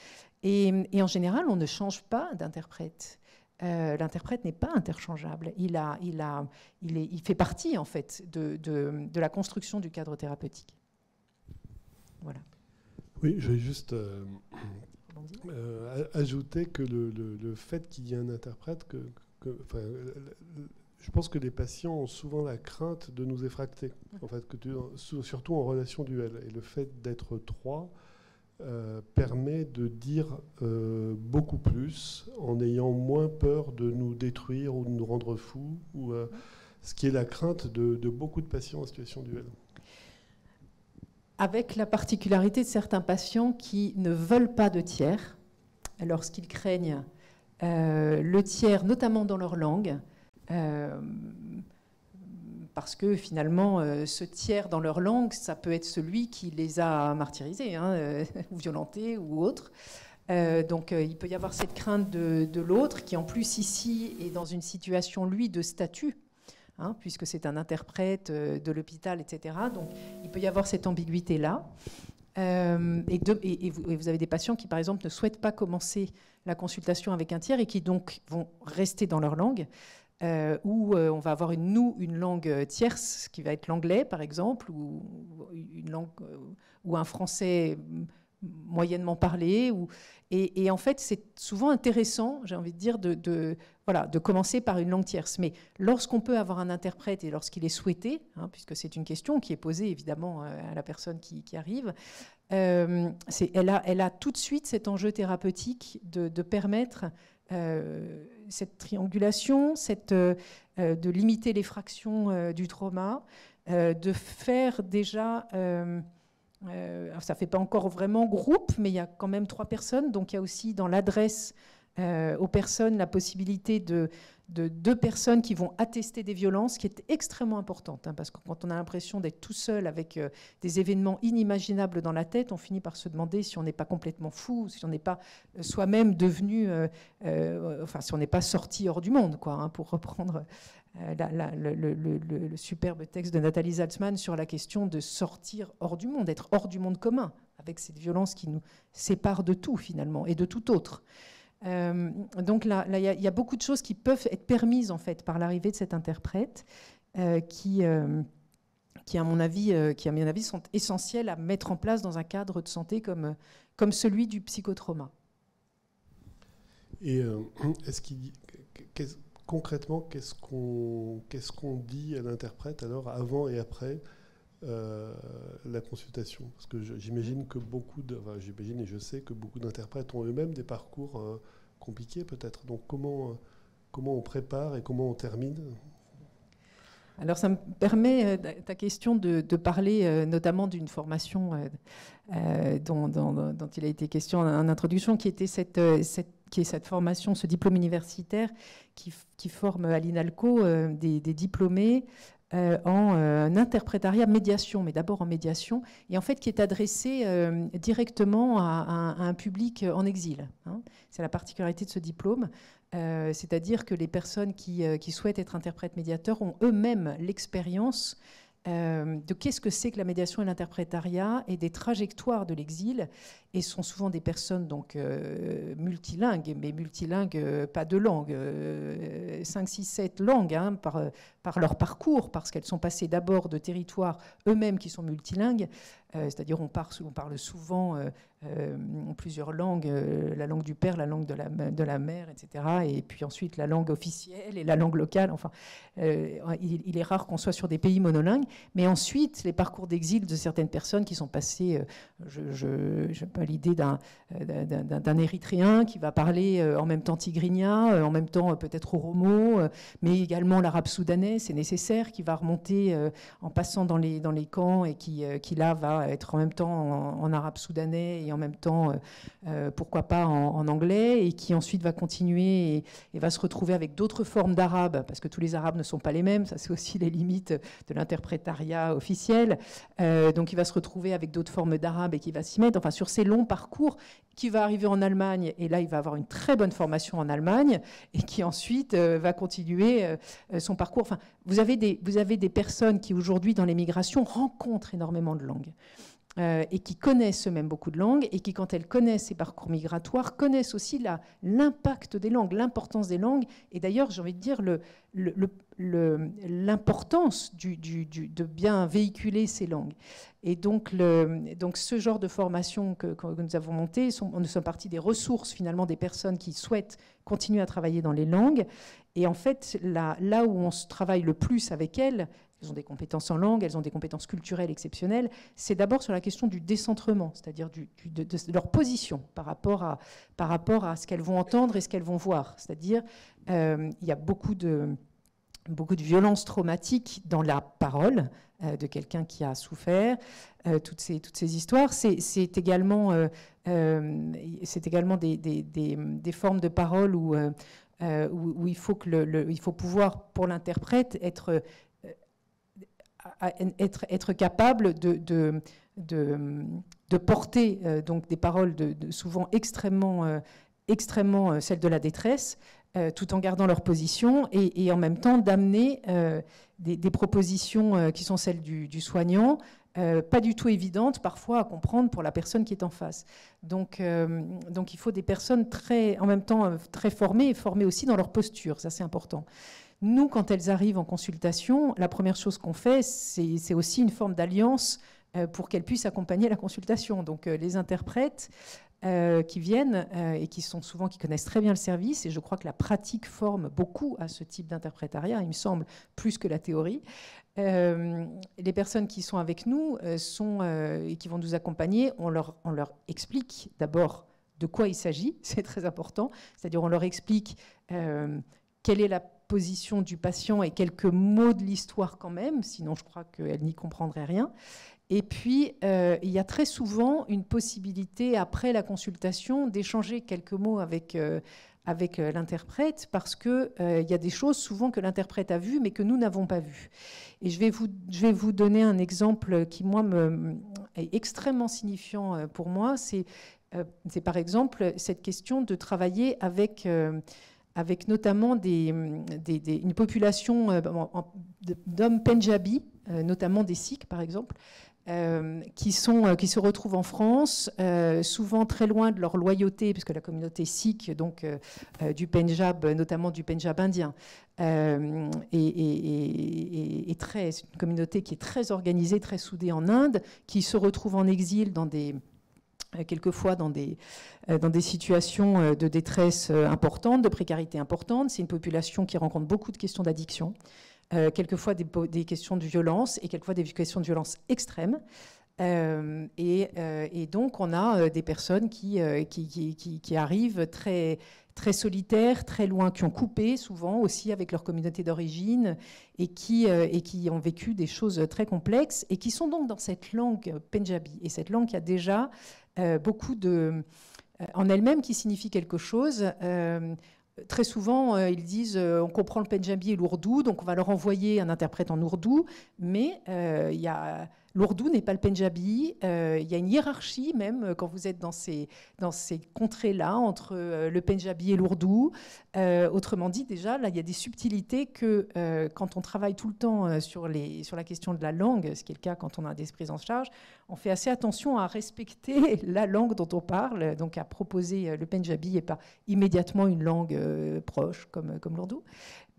Et en général, on ne change pas d'interprète. L'interprète n'est pas interchangeable. Il fait partie, en fait, de la construction du cadre thérapeutique. Voilà. Oui, je vais juste ajouter que le fait qu'il y ait un interprète, je pense que les patients ont souvent la crainte de nous effracter, en fait, surtout en relation duel. Et le fait d'être 3... permet de dire beaucoup plus en ayant moins peur de nous détruire ou de nous rendre fous, ce qui est la crainte de beaucoup de patients en situation duel. Avec la particularité de certains patients qui ne veulent pas de tiers, lorsqu'ils craignent le tiers, notamment dans leur langue, parce que finalement, ce tiers dans leur langue, ça peut être celui qui les a martyrisés, hein, ou violentés, ou autre. Donc il peut y avoir cette crainte de l'autre, qui en plus ici est dans une situation, lui, de statut, hein, puisque c'est un interprète de l'hôpital, etc. Donc il peut y avoir cette ambiguïté-là. Et vous avez des patients qui, par exemple, ne souhaitent pas commencer la consultation avec un tiers et qui donc vont rester dans leur langue. Où on va avoir une langue tierce qui va être l'anglais par exemple, ou une langue ou un français moyennement parlé, et en fait c'est souvent intéressant, j'ai envie de dire, de commencer par une langue tierce. Mais lorsqu'on peut avoir un interprète et lorsqu'il est souhaité, hein, puisque c'est une question qui est posée évidemment à la personne qui arrive, elle a tout de suite cet enjeu thérapeutique de permettre cette triangulation, de limiter les fractions du trauma, de faire déjà, ça ne fait pas encore vraiment groupe, mais il y a quand même 3 personnes, donc il y a aussi dans l'adresse aux personnes la possibilité de 2 personnes qui vont attester des violences, qui est extrêmement importante, hein, parce que quand on a l'impression d'être tout seul avec des événements inimaginables dans la tête, on finit par se demander si on n'est pas complètement fou, si on n'est pas soi-même devenu, si on n'est pas sorti hors du monde, quoi, hein, pour reprendre le superbe texte de Nathalie Salzman sur la question de sortir hors du monde, d'être hors du monde commun, avec cette violence qui nous sépare de tout finalement et de tout autre. Donc là, il y a beaucoup de choses qui peuvent être permises en fait par l'arrivée de cet interprète, qui à mon avis sont essentielles à mettre en place dans un cadre de santé comme celui du psychotrauma. Et concrètement, qu'est-ce qu'on dit à l'interprète alors avant et après la consultation? Parce que j'imagine que j'imagine et je sais que beaucoup d'interprètes ont eux-mêmes des parcours compliqués peut-être. Donc comment on prépare et comment on termine? Alors ça me permet, ta question, de parler notamment d'une formation dont il a été question en introduction, qui était cette formation, ce diplôme universitaire qui forme à l'INALCO des diplômés en interprétariat médiation, mais d'abord en médiation, et en fait qui est adressé directement à un public en exil, hein. C'est la particularité de ce diplôme, c'est-à-dire que les personnes qui souhaitent être interprètes médiateurs ont eux-mêmes l'expérience de qu'est-ce que c'est que la médiation et l'interprétariat et des trajectoires de l'exil, et sont souvent des personnes donc multilingues, mais multilingues pas de langue, 5, 6, 7 langues, hein, par leur parcours, parce qu'elles sont passées d'abord de territoires eux-mêmes qui sont multilingues, c'est-à-dire on parle souvent plusieurs langues, la langue du père, la langue de la mère, etc. Et puis ensuite la langue officielle et la langue locale. Enfin, il est rare qu'on soit sur des pays monolingues. Mais ensuite, les parcours d'exil de certaines personnes qui sont passées, je pas l'idée d'un Érythréen qui va parler en même temps tigrinien, en même temps peut-être oromo, mais également l'arabe soudanais, c'est nécessaire, qui va remonter en passant dans les camps et qui là va être en même temps en arabe soudanais et en même temps, pourquoi pas, en anglais, et qui ensuite va continuer et va se retrouver avec d'autres formes d'arabe, parce que tous les arabes ne sont pas les mêmes, ça c'est aussi les limites de l'interprétariat officiel. Donc il va se retrouver avec d'autres formes d'arabe et qui va s'y mettre, enfin sur ces longs parcours, qui va arriver en Allemagne, et là il va avoir une très bonne formation en Allemagne, et qui ensuite va continuer son parcours. Enfin, vous avez des personnes qui aujourd'hui dans les migrations rencontrent énormément de langues. Et qui connaissent eux-mêmes beaucoup de langues, et qui, quand elles connaissent ces parcours migratoires, connaissent aussi l'impact des langues, l'importance des langues, et d'ailleurs, j'ai envie de dire, l'importance de bien véhiculer ces langues. Et donc ce genre de formation que nous avons montée, nous sommes partis des ressources, finalement, des personnes qui souhaitent continuer à travailler dans les langues. Et en fait, là où on se travaille le plus avec elles ont des compétences en langue, elles ont des compétences culturelles exceptionnelles, c'est d'abord sur la question du décentrement, c'est-à-dire de leur position par rapport à ce qu'elles vont entendre et ce qu'elles vont voir. C'est-à-dire, il y a beaucoup de violences traumatiques dans la parole de quelqu'un qui a souffert, toutes ces histoires. C'est également des formes de parole où il faut pouvoir, pour l'interprète, être capable de porter donc des paroles souvent extrêmement celles de la détresse, tout en gardant leur position, et en même temps d'amener des propositions qui sont celles du soignant, pas du tout évidentes parfois à comprendre pour la personne qui est en face. Donc il faut des personnes en même temps très formées, et formées aussi dans leur posture, ça c'est important. Nous, quand elles arrivent en consultation, la première chose qu'on fait, c'est aussi une forme d'alliance pour qu'elles puissent accompagner la consultation. Donc les interprètes qui viennent et qui connaissent très bien le service, et je crois que la pratique forme beaucoup à ce type d'interprétariat, il me semble, plus que la théorie. Les personnes qui sont avec nous et qui vont nous accompagner, on leur explique d'abord de quoi il s'agit, c'est très important, c'est-à-dire on leur explique quelle est la position du patient et quelques mots de l'histoire quand même, sinon je crois qu'elle n'y comprendrait rien. Et puis, il y a très souvent une possibilité, après la consultation, d'échanger quelques mots avec l'interprète, parce qu'il y a des choses souvent que l'interprète a vues, mais que nous n'avons pas vues. Et je vais vous donner un exemple qui, moi, est extrêmement signifiant pour moi. C'est par exemple cette question de travailler avec notamment une population d'hommes pendjabis, notamment des Sikhs par exemple, qui se retrouvent en France, souvent très loin de leur loyauté, puisque la communauté sikh, donc du Pendjab, notamment du Pendjab indien, c'est une communauté qui est très organisée, très soudée en Inde, qui se retrouve en exil quelquefois dans des situations de détresse importante, de précarité importante. C'est une population qui rencontre beaucoup de questions d'addiction, quelquefois des questions de violence, et quelquefois des questions de violence extrême. Et donc, on a des personnes qui arrivent très, très solitaires, très loin, qui ont coupé souvent aussi avec leur communauté d'origine, et qui ont vécu des choses très complexes, et qui sont donc dans cette langue pendjabi. Et cette langue qui a déjà beaucoup en elle-même, qui signifie quelque chose. Très souvent, ils disent on comprend le pendjabi et l'ourdou, donc on va leur envoyer un interprète en ourdou, mais l'ourdou n'est pas le pendjabi. Il y a une hiérarchie même quand vous êtes dans ces contrées-là entre le pendjabi et l'ourdou. Autrement dit, déjà, là, il y a des subtilités que quand on travaille tout le temps sur la question de la langue, ce qui est le cas quand on a des prises en charge, on fait assez attention à respecter la langue dont on parle, donc à proposer le pendjabi et pas immédiatement une langue proche comme l'ourdou,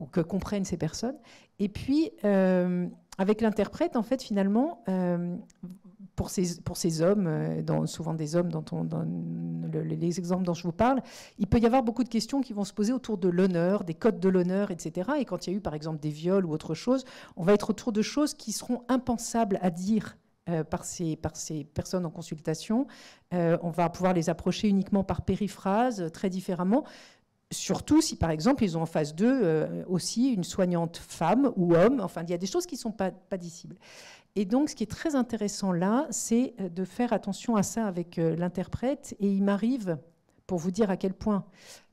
ou que comprennent ces personnes. Et puis, avec l'interprète, en fait, finalement, pour ces hommes, souvent des hommes dans les exemples dont je vous parle, il peut y avoir beaucoup de questions qui vont se poser autour de l'honneur, des codes de l'honneur, etc. Et quand il y a eu, par exemple, des viols ou autre chose, on va être autour de choses qui seront impensables à dire par ces personnes en consultation. On va pouvoir les approcher uniquement par périphrase, très différemment. Surtout si, par exemple, ils ont en face d'eux aussi une soignante femme ou homme. Enfin, il y a des choses qui ne sont pas dissibles. Et donc, ce qui est très intéressant là, c'est de faire attention à ça avec l'interprète. Et il m'arrive, pour vous dire à quel point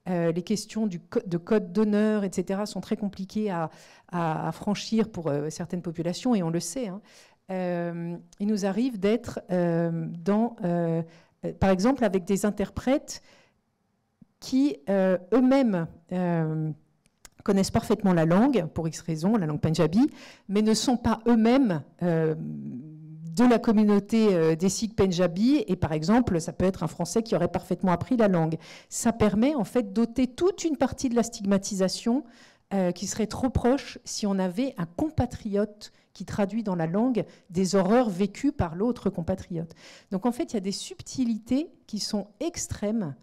les questions de code d'honneur, etc., sont très compliquées à franchir pour certaines populations, et on le sait. Hein. Il nous arrive d'être par exemple, avec des interprètes qui eux-mêmes connaissent parfaitement la langue, pour X raisons, la langue punjabi, mais ne sont pas eux-mêmes de la communauté des Sikhs punjabi. Et par exemple, ça peut être un Français qui aurait parfaitement appris la langue. Ça permet en fait d'ôter toute une partie de la stigmatisation qui serait trop proche si on avait un compatriote qui traduit dans la langue des horreurs vécues par l'autre compatriote. Donc en fait, il y a des subtilités qui sont extrêmes.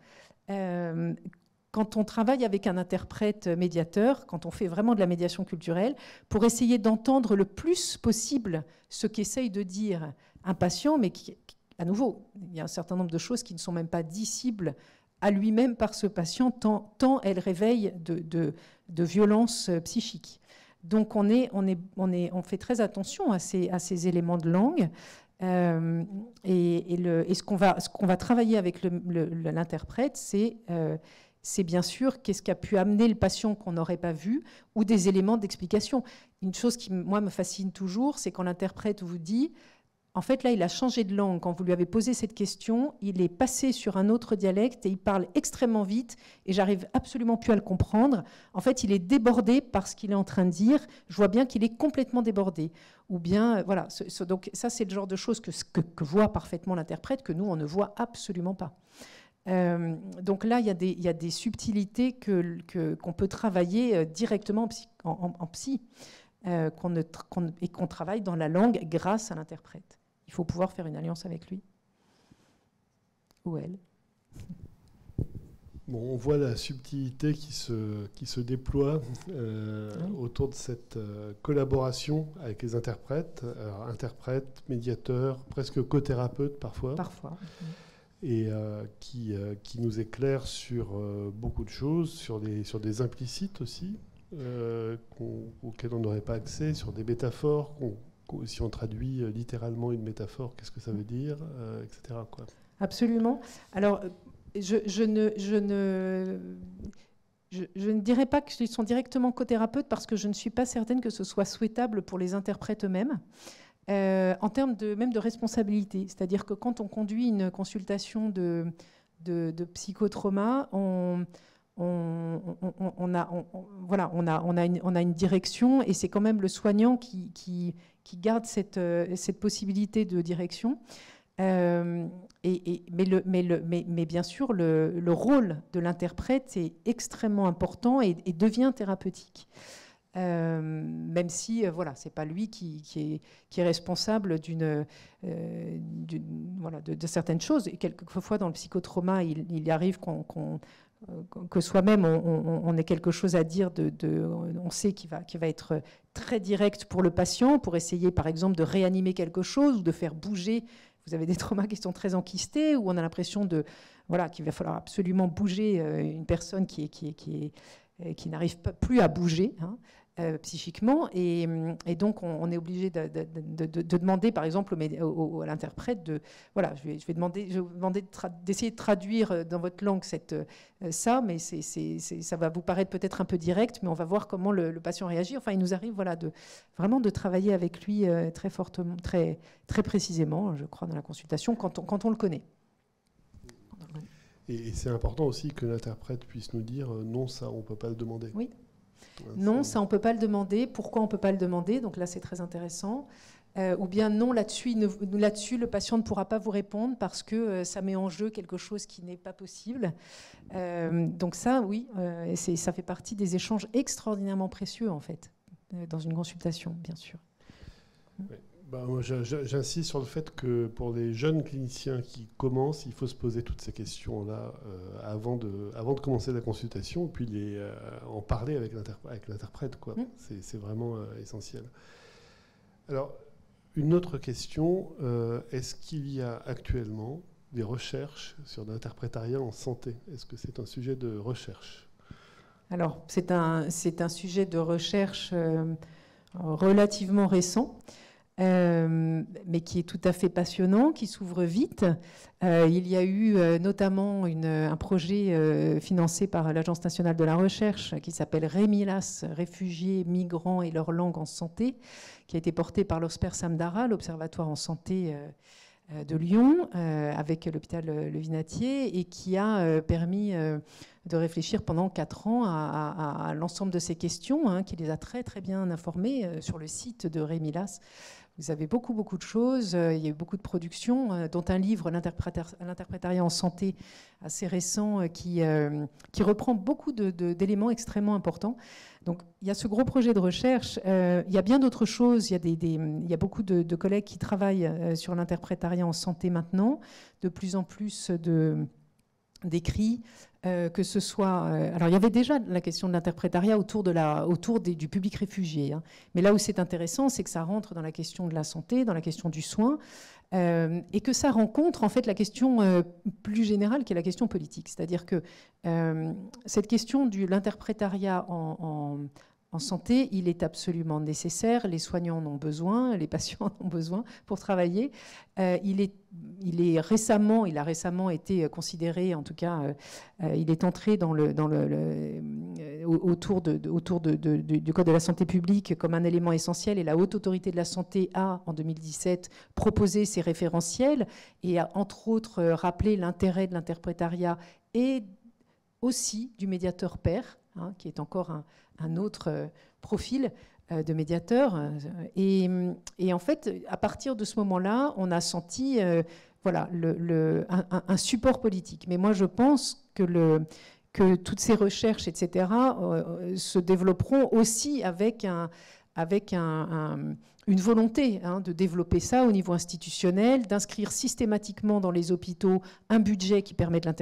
Quand on travaille avec un interprète médiateur, quand on fait vraiment de la médiation culturelle, pour essayer d'entendre le plus possible ce qu'essaye de dire un patient, mais qui, à nouveau, il y a un certain nombre de choses qui ne sont même pas dissibles à lui-même par ce patient, tant elles réveillent de violences psychiques. Donc on fait très attention à ces éléments de langue. Et ce qu'on va travailler avec l'interprète, c'est bien sûr qu'est-ce qui a pu amener le patient qu'on n'aurait pas vu, ou des éléments d'explication. Une chose qui, moi, me fascine toujours, c'est quand l'interprète vous dit, en fait, là, il a changé de langue. Quand vous lui avez posé cette question, il est passé sur un autre dialecte et il parle extrêmement vite et j'arrive absolument plus à le comprendre. En fait, il est débordé par ce qu'il est en train de dire. Je vois bien qu'il est complètement débordé. Ou bien, voilà. Donc ça, c'est le genre de choses que voit parfaitement l'interprète, que nous, on ne voit absolument pas. Donc là, il y a des subtilités qu'on peut travailler directement en psy, et qu'on travaille dans la langue grâce à l'interprète. Il faut pouvoir faire une alliance avec lui ou elle. Bon, on voit la subtilité qui se déploie autour de cette collaboration avec les interprètes, interprètes, médiateurs, presque co-thérapeutes parfois. Parfois. Et qui nous éclaire sur beaucoup de choses, sur des implicites aussi, auxquels on n'aurait pas accès, sur des métaphores. Si on traduit littéralement une métaphore, qu'est-ce que ça veut dire, etc. quoi. Absolument. Alors, je ne dirais pas qu'ils sont directement co-thérapeutes parce que je ne suis pas certaine que ce soit souhaitable pour les interprètes eux-mêmes. En termes même de responsabilité. C'est-à-dire que quand on conduit une consultation de psychotrauma, on a une direction et c'est quand même le soignant qui garde cette possibilité de direction. Mais bien sûr, le rôle de l'interprète est extrêmement important et devient thérapeutique. Même si c'est pas lui qui est responsable de certaines choses. Et quelquefois dans le psychotrauma, il arrive que soi-même on ait quelque chose à dire, on sait qui va être très direct pour le patient, pour essayer par exemple de réanimer quelque chose ou de faire bouger. Vous avez des traumas qui sont très enquistés, où on a l'impression qu'il va falloir absolument bouger une personne qui n'arrive plus à bouger. Psychiquement, et donc on est obligé de demander par exemple à l'interprète je vais demander d'essayer de traduire dans votre langue ça, mais ça va vous paraître peut-être un peu direct, mais on va voir comment le patient réagit. Enfin, il nous arrive vraiment de travailler avec lui très fortement, très, très précisément, je crois, dans la consultation, quand on le connaît. Et c'est important aussi que l'interprète puisse nous dire non, ça on ne peut pas le demander. Oui. Non, ça on ne peut pas le demander. Pourquoi on ne peut pas le demander? Donc là c'est très intéressant. Ou bien non, là-dessus le patient ne pourra pas vous répondre parce que ça met en jeu quelque chose qui n'est pas possible. Donc ça, oui, ça fait partie des échanges extraordinairement précieux en fait, dans une consultation, bien sûr. Oui. Moi, j'insiste sur le fait que pour les jeunes cliniciens qui commencent, il faut se poser toutes ces questions-là avant de commencer la consultation, puis en parler avec l'interprète. C'est vraiment essentiel. Alors, une autre question, est-ce qu'il y a actuellement des recherches sur l'interprétariat en santé? Est-ce que c'est un sujet de recherche? Alors, c'est un sujet de recherche relativement récent, mais qui est tout à fait passionnant, qui s'ouvre vite. Il y a eu notamment un projet financé par l'Agence nationale de la recherche qui s'appelle REMILAS, Réfugiés, Migrants et leur langue en santé, qui a été porté par l'OSPER Samdara, l'Observatoire en santé de Lyon, avec l'hôpital Le Vinatier, et qui a permis de réfléchir pendant 4 ans à l'ensemble de ces questions, qui les a très très bien informés sur le site de REMILAS. Vous avez beaucoup de choses, il y a eu beaucoup de productions, dont un livre, L'interprétariat en santé, assez récent, qui reprend beaucoup d'éléments extrêmement importants. Donc il y a ce gros projet de recherche, il y a bien d'autres choses, il y a beaucoup de collègues qui travaillent sur l'interprétariat en santé maintenant, de plus en plus d'écrits, que ce soit... alors il y avait déjà la question de l'interprétariat autour du public réfugié, mais là où c'est intéressant, c'est que ça rentre dans la question de la santé, dans la question du soin, et que ça rencontre en fait la question plus générale qui est la question politique. C'est-à-dire que cette question de l'interprétariat en santé, il est absolument nécessaire. Les soignants en ont besoin, les patients en ont besoin pour travailler. Il a récemment été considéré, en tout cas, il est entré autour du Code de la santé publique comme un élément essentiel, et la Haute Autorité de la Santé a, en 2017, proposé ces référentiels et a, entre autres, rappelé l'intérêt de l'interprétariat et aussi du médiateur pair, qui est encore un autre profil de médiateur. Et en fait, à partir de ce moment-là, on a senti un support politique. Mais moi, je pense que toutes ces recherches, etc., se développeront aussi avec une volonté de développer ça au niveau institutionnel, d'inscrire systématiquement dans les hôpitaux un budget qui permet de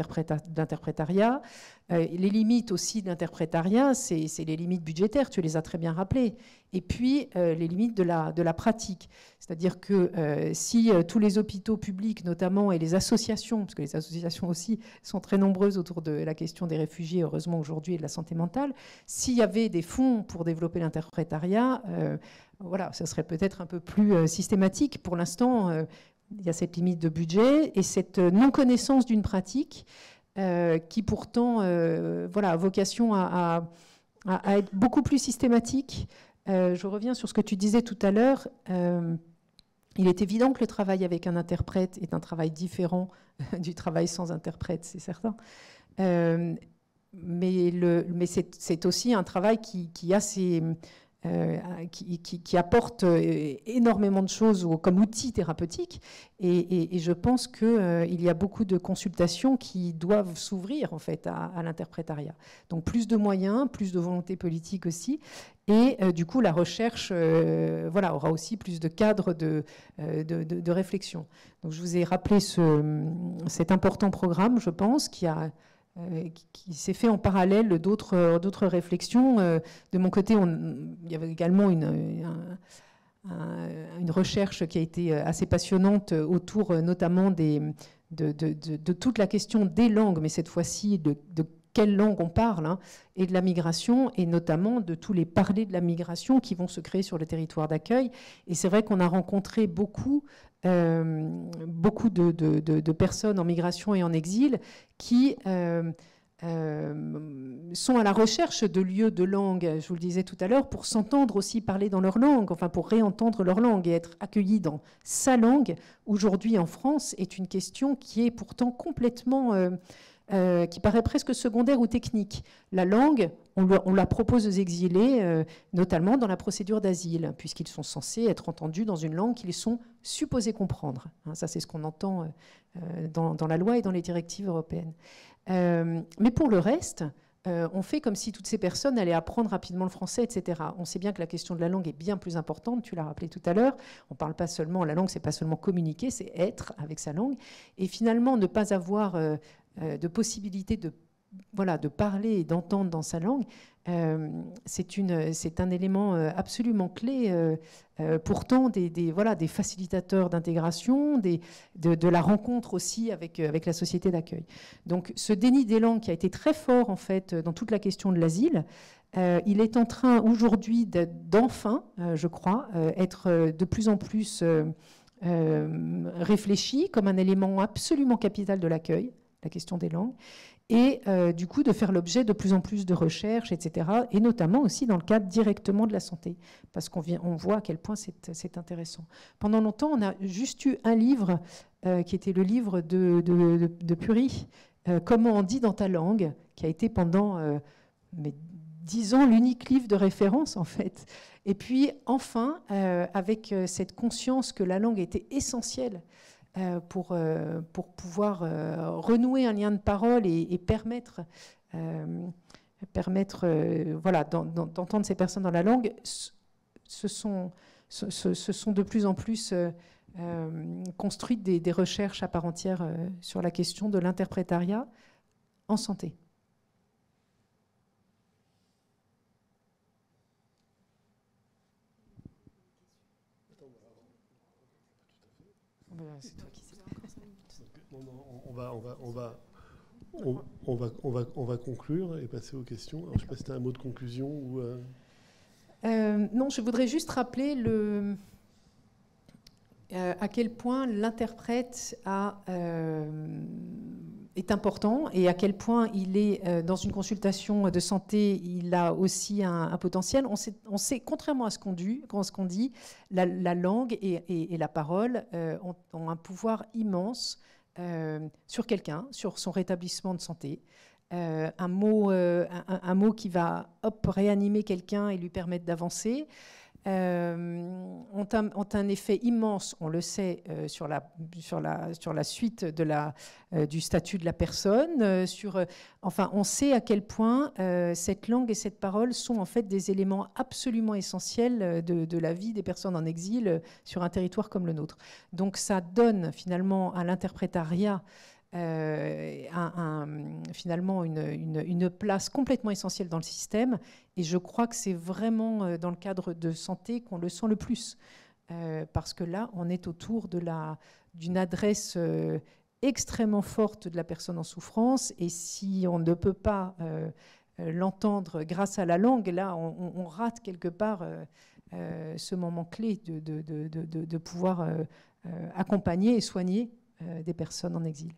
l'interprétariat. Les limites aussi de l'interprétariat, c'est les limites budgétaires, tu les as très bien rappelées. Et puis les limites de la pratique. C'est-à-dire que si tous les hôpitaux publics notamment, et les associations, parce que les associations aussi sont très nombreuses autour de la question des réfugiés, heureusement aujourd'hui, et de la santé mentale, s'il y avait des fonds pour développer l'interprétariat, voilà, ça serait peut-être un peu plus systématique. Pour l'instant, il y a cette limite de budget et cette non-connaissance d'une pratique qui pourtant a vocation à être beaucoup plus systématique. Je reviens sur ce que tu disais tout à l'heure. Il est évident que le travail avec un interprète est un travail différent du travail sans interprète, c'est certain. Mais c'est aussi un travail qui a ses... qui apporte énormément de choses comme outil thérapeutique. Et je pense qu'il y a beaucoup de consultations qui doivent s'ouvrir en fait à l'interprétariat. Donc plus de moyens, plus de volonté politique aussi. Et du coup, la recherche aura aussi plus de cadres de réflexion. Donc je vous ai rappelé cet important programme, je pense, qui s'est fait en parallèle d'autres réflexions. De mon côté, il y avait également une recherche qui a été assez passionnante autour notamment de toute la question des langues, mais cette fois-ci de quelle langue on parle, et de la migration, et notamment de tous les parlers de la migration qui vont se créer sur le territoire d'accueil. Et c'est vrai qu'on a rencontré beaucoup de personnes en migration et en exil qui sont à la recherche de lieux de langue, je vous le disais tout à l'heure, pour s'entendre aussi parler dans leur langue, enfin pour réentendre leur langue et être accueillis dans sa langue, aujourd'hui en France, est une question qui est pourtant complètement... qui paraît presque secondaire ou technique. La langue, on la propose aux exilés, notamment dans la procédure d'asile, puisqu'ils sont censés être entendus dans une langue qu'ils sont supposés comprendre. Ça, c'est ce qu'on entend dans la loi et dans les directives européennes. Mais pour le reste, on fait comme si toutes ces personnes allaient apprendre rapidement le français, etc. On sait bien que la question de la langue est bien plus importante, tu l'as rappelé tout à l'heure. On ne parle pas seulement, la langue, c'est pas seulement communiquer, c'est être avec sa langue. Et finalement, ne pas avoir de possibilité de voilà, de parler et d'entendre dans sa langue, c'est un élément absolument clé, pourtant des facilitateurs d'intégration, de la rencontre aussi avec la société d'accueil. Donc ce déni des langues qui a été très fort en fait dans toute la question de l'asile, il est en train aujourd'hui d'enfin, je crois, être de plus en plus réfléchi comme un élément absolument capital de l'accueil, la question des langues, et du coup de faire l'objet de plus en plus de recherches, etc., et notamment aussi dans le cadre directement de la santé, parce qu'on voit à quel point c'est intéressant. Pendant longtemps, on a juste eu un livre qui était le livre de Purie, Comment on dit dans ta langue, qui a été pendant 10 ans l'unique livre de référence, en fait. Et puis, enfin, avec cette conscience que la langue était essentielle pour pouvoir renouer un lien de parole et permettre voilà, d'entendre ces personnes dans la langue, ce sont de plus en plus construites des recherches à part entière sur la question de l'interprétariat en santé. C'est toi qui sais. On va conclure et passer aux questions. Alors, je ne sais pas si tu as un mot de conclusion ou. Non, je voudrais juste rappeler à quel point l'interprète est important et à quel point il est dans une consultation de santé, il a aussi un potentiel. On sait, contrairement à ce qu'on dit, la langue et la parole ont un pouvoir immense sur quelqu'un, sur son rétablissement de santé. Un mot qui va réanimer quelqu'un et lui permettre d'avancer. Ont un effet immense, on le sait, sur la suite du statut de la personne. Enfin, on sait à quel point cette langue et cette parole sont en fait des éléments absolument essentiels de la vie des personnes en exil sur un territoire comme le nôtre. Donc ça donne finalement à l'interprétariat finalement une place complètement essentielle dans le système, et je crois que c'est vraiment dans le cadre de santé qu'on le sent le plus, parce que là on est autour d'une adresse extrêmement forte de la personne en souffrance, et si on ne peut pas l'entendre grâce à la langue, là on rate quelque part ce moment clé de pouvoir accompagner et soigner des personnes en exil.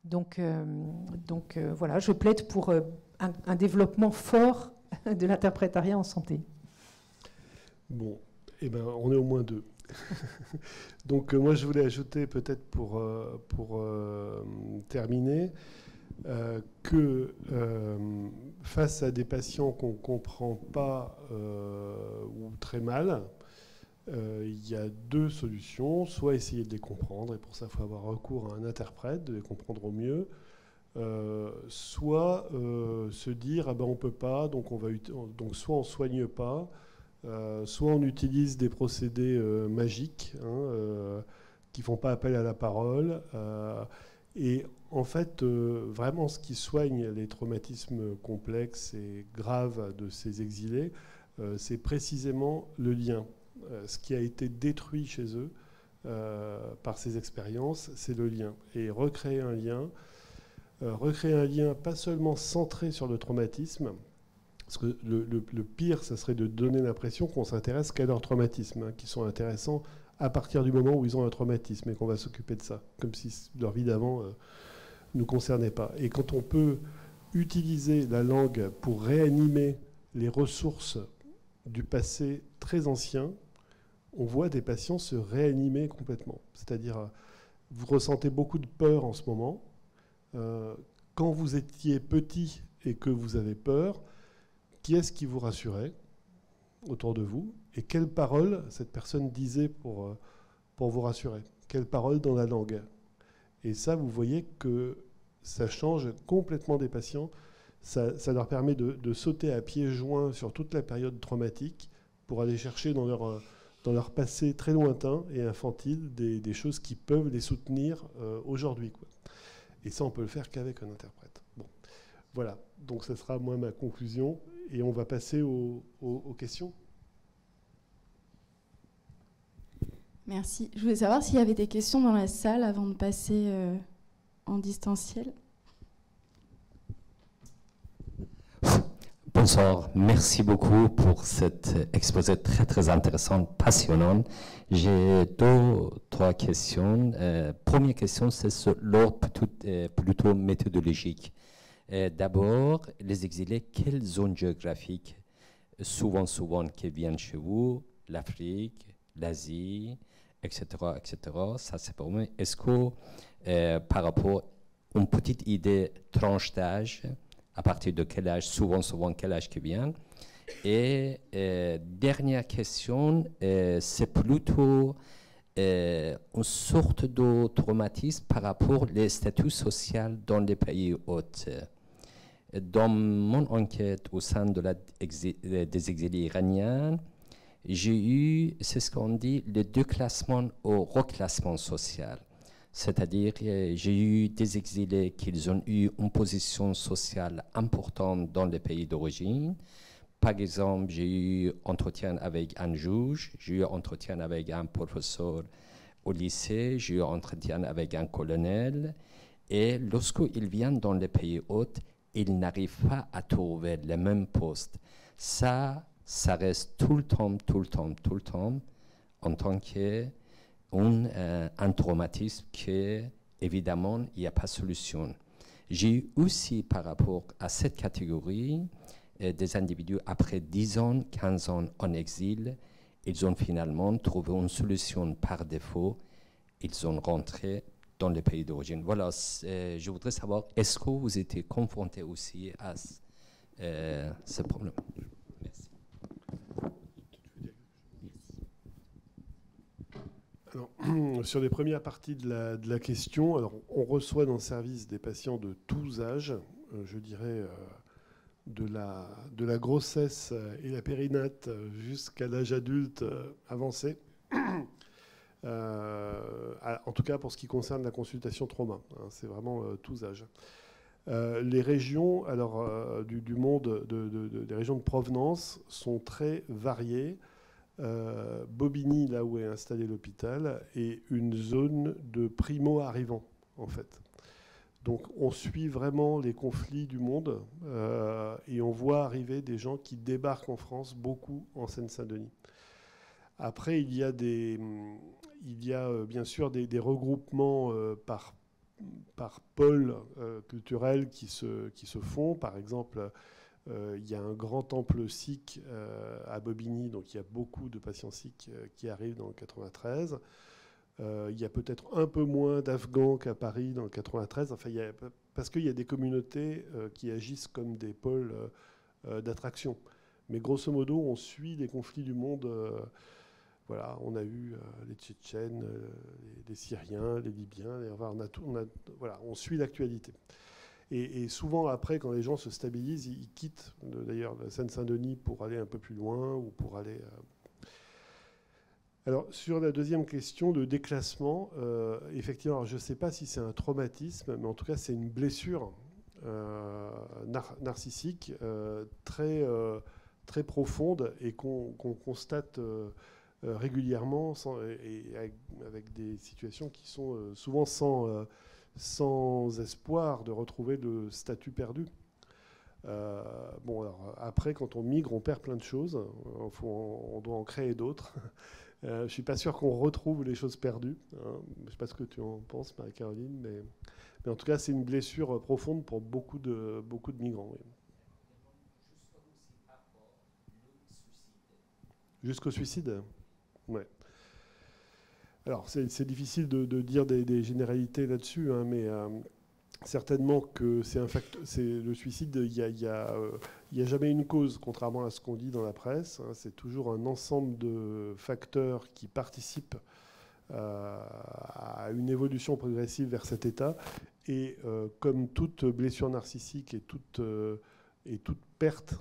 Donc voilà, je plaide pour un développement fort de l'interprétariat en santé. Bon, eh ben, on est au moins deux. Donc moi, je voulais ajouter peut-être pour terminer que face à des patients qu'on ne comprend pas ou très mal, il y a deux solutions, soit essayer de les comprendre, et pour ça il faut avoir recours à un interprète, de les comprendre au mieux, soit se dire ah ben, on ne peut pas, donc soit on ne soigne pas, soit on utilise des procédés magiques qui ne font pas appel à la parole. Et en fait, vraiment ce qui soigne les traumatismes complexes et graves de ces exilés, c'est précisément le lien. Ce qui a été détruit chez eux par ces expériences, c'est le lien. Et recréer un lien pas seulement centré sur le traumatisme, parce que le pire, ça serait de donner l'impression qu'on s'intéresse qu'à leurs traumatismes, qui sont intéressants à partir du moment où ils ont un traumatisme et qu'on va s'occuper de ça, comme si leur vie d'avant ne nous concernait pas. Et quand on peut utiliser la langue pour réanimer les ressources du passé très ancien, on voit des patients se réanimer complètement. C'est-à-dire, vous ressentez beaucoup de peur en ce moment. Quand vous étiez petit et que vous avez peur, qui est-ce qui vous rassurait autour de vous? Et quelles paroles cette personne disait pour vous rassurer? Quelles paroles dans la langue? Et ça, vous voyez que ça change complètement des patients. Ça leur permet de sauter à pieds joints sur toute la période traumatique pour aller chercher dans leur passé très lointain et infantile des choses qui peuvent les soutenir aujourd'hui, quoi. Et ça, on peut le faire qu'avec un interprète. Bon. Voilà, donc ce sera moi ma conclusion et on va passer aux questions. Merci. Je voulais savoir s'il y avait des questions dans la salle avant de passer en distanciel. Bonsoir, merci beaucoup pour cet exposé très très intéressant, passionnant. J'ai 2-3 questions. Première question, c'est sur l'ordre plutôt méthodologique. D'abord, les exilés, quelle zone géographique souvent qui viennent chez vous? L'Afrique, l'Asie, etc., etc. Ça, c'est pour moi. Est-ce que par rapport à une petite idée tranche d'âge, à partir de quel âge, souvent quel âge qui vient? Et dernière question, c'est plutôt une sorte de traumatisme par rapport au statut social dans les pays hôtes. Dans mon enquête au sein de des exilés iraniens, j'ai eu, c'est ce qu'on dit, le déclassement au reclassement social. C'est-à-dire, j'ai eu des exilés qui ont eu une position sociale importante dans les pays d'origine. Par exemple, j'ai eu entretien avec un juge, j'ai eu entretien avec un professeur au lycée, j'ai eu entretien avec un colonel. Et lorsqu'ils viennent dans les pays hôtes, ils n'arrivent pas à trouver le même poste. Ça reste tout le temps, en tant que un traumatisme qui, évidemment, il n'y a pas de solution. J'ai eu aussi, par rapport à cette catégorie, des individus, après 10 ans, 15 ans en exil, ils ont finalement trouvé une solution par défaut. Ils ont rentré dans le pays d'origine. Voilà, je voudrais savoir, est-ce que vous étiez confronté aussi à ce problème? Merci. Alors, sur les premières parties de la question, alors, on reçoit dans le service des patients de tous âges, je dirais de la grossesse et la périnate jusqu'à l'âge adulte avancé. En tout cas pour ce qui concerne la consultation trauma, hein, c'est vraiment tous âges. Les régions alors, du monde, des régions de provenance sont très variées. Bobigny, là où est installé l'hôpital, est une zone de primo-arrivants, en fait. Donc on suit vraiment les conflits du monde et on voit arriver des gens qui débarquent en France, beaucoup en Seine-Saint-Denis. Après, il y a bien sûr des regroupements par pôle culturel qui se font. Par exemple, il y a un grand temple sikh à Bobigny, donc il y a beaucoup de patients sikhs qui arrivent dans le 93. Il y a peut-être un peu moins d'Afghans qu'à Paris dans le 93, enfin, parce qu'il y a des communautés qui agissent comme des pôles d'attraction. Mais grosso modo, on suit les conflits du monde. Voilà, on a eu les Tchétchènes, les Syriens, les Libyens. On suit l'actualité. Et souvent, après, quand les gens se stabilisent, ils quittent d'ailleurs la Seine-Saint-Denis pour aller un peu plus loin ou pour aller... Alors, sur la deuxième question, le déclassement, effectivement, je ne sais pas si c'est un traumatisme, mais en tout cas, c'est une blessure narcissique très profonde et qu'on constate régulièrement avec des situations qui sont souvent sans espoir de retrouver le statut perdu. Bon, alors, après, quand on migre, on perd plein de choses. On doit en créer d'autres. Je ne suis pas sûr qu'on retrouve les choses perdues. Hein. Je ne sais pas ce que tu en penses, Marie-Caroline, mais en tout cas, c'est une blessure profonde pour beaucoup de migrants. Oui. Jusqu'au suicide. Ouais. Alors, c'est difficile de dire des généralités là-dessus, hein, mais certainement que le suicide, il n'y a jamais une cause, contrairement à ce qu'on dit dans la presse. Hein, c'est toujours un ensemble de facteurs qui participent à une évolution progressive vers cet état. Et comme toute blessure narcissique et toute perte,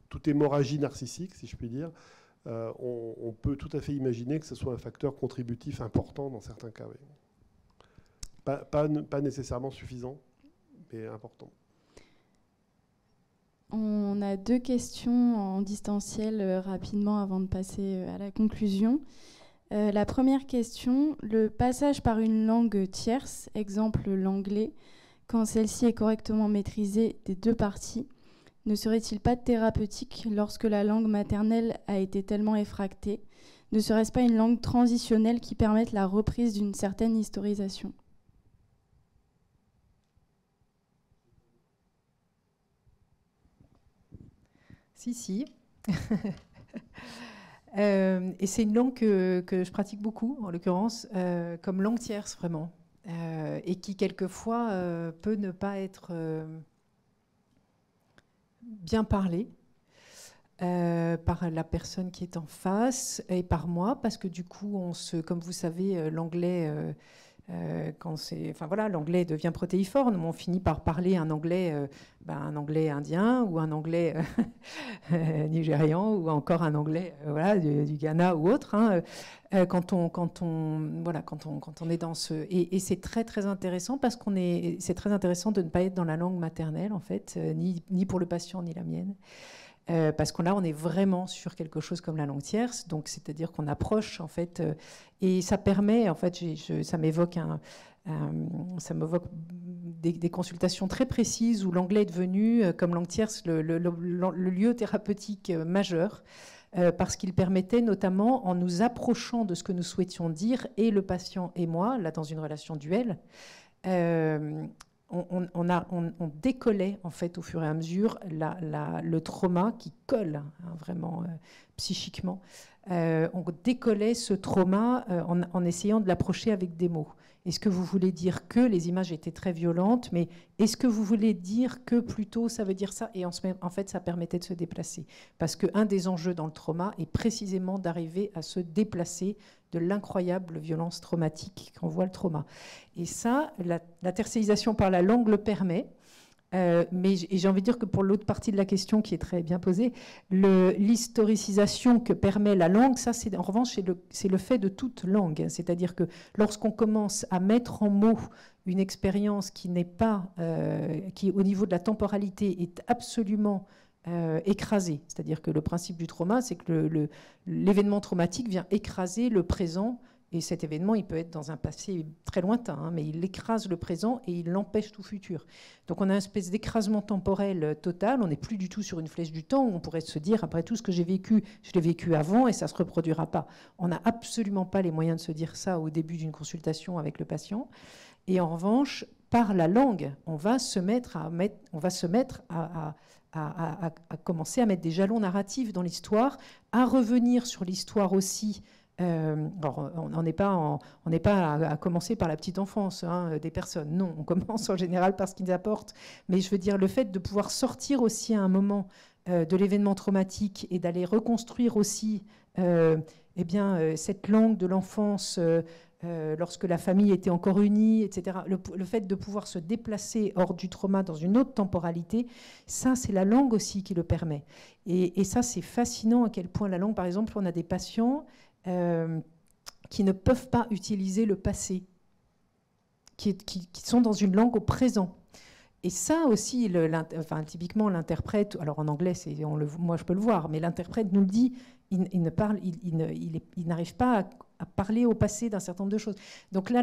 toute hémorragie narcissique, si je puis dire, on peut tout à fait imaginer que ce soit un facteur contributif important dans certains cas. Oui. Pas nécessairement suffisant mais important. On a 2 questions en distanciel rapidement avant de passer à la conclusion. La première question, le passage par une langue tierce, exemple l'anglais, quand celle-ci est correctement maîtrisée des 2 parties, ne serait-il pas thérapeutique lorsque la langue maternelle a été tellement effractée? Ne serait-ce pas une langue transitionnelle qui permette la reprise d'une certaine historisation? Si. Et c'est une langue que je pratique beaucoup, en l'occurrence, comme langue tierce, vraiment. Et qui, quelquefois, peut ne pas être bien parlée par la personne qui est en face et par moi, parce que du coup, comme vous savez, l'anglais... l'anglais devient protéiforme, on finit par parler un anglais indien ou un anglais nigérian ou encore un anglais du Ghana ou autre. Quand on est dans ce... Et c'est très, très intéressant parce c'est très intéressant de ne pas être dans la langue maternelle, en fait, ni pour le patient, ni la mienne. Parce que là, on est vraiment sur quelque chose comme la langue tierce, donc c'est-à-dire qu'on approche, en fait, et ça permet, en fait, ça m'évoque des consultations très précises où l'anglais est devenu, comme langue tierce, le lieu thérapeutique majeur, parce qu'il permettait notamment, en nous approchant de ce que nous souhaitions dire, et le patient et moi, là, dans une relation duel, on décollait en fait au fur et à mesure le trauma qui colle vraiment psychiquement. On décollait ce trauma en essayant de l'approcher avec des mots. Est-ce que vous voulez dire que les images étaient très violentes, mais est-ce que vous voulez dire que plutôt ça veut dire ça? Et en fait, ça permettait de se déplacer. Parce qu'un des enjeux dans le trauma est précisément d'arriver à se déplacer de l'incroyable violence traumatique qu'envoie le trauma. Et ça, la tertiarisation par la langue le permet. Mais j'ai envie de dire que pour l'autre partie de la question qui est très bien posée, l'historicisation que permet la langue, ça c'est en revanche c'est le fait de toute langue. C'est-à-dire que lorsqu'on commence à mettre en mots une expérience qui n'est pas, qui au niveau de la temporalité est absolument écrasée, c'est-à-dire que le principe du trauma, c'est que l'événement traumatique vient écraser le présent. Et cet événement, il peut être dans un passé très lointain, mais il écrase le présent et il empêche tout futur. Donc on a une espèce d'écrasement temporel total, on n'est plus du tout sur une flèche du temps où on pourrait se dire, après tout ce que j'ai vécu, je l'ai vécu avant et ça ne se reproduira pas. On n'a absolument pas les moyens de se dire ça au début d'une consultation avec le patient. Et en revanche, par la langue, on va se mettre à commencer à mettre des jalons narratifs dans l'histoire, à revenir sur l'histoire aussi. Alors, on n'est pas à commencer par la petite enfance des personnes. Non, on commence en général par ce qu'ils apportent. Mais je veux dire, le fait de pouvoir sortir aussi à un moment de l'événement traumatique et d'aller reconstruire aussi cette langue de l'enfance lorsque la famille était encore unie, etc. Le fait de pouvoir se déplacer hors du trauma dans une autre temporalité, ça, c'est la langue aussi qui le permet. Et ça, c'est fascinant à quel point la langue, par exemple, on a des patients qui ne peuvent pas utiliser le passé, qui sont dans une langue au présent. Et ça aussi, typiquement l'interprète, alors en anglais, moi je peux le voir, mais l'interprète nous le dit, il n'arrive pas à parler au passé d'un certain nombre de choses. Donc là,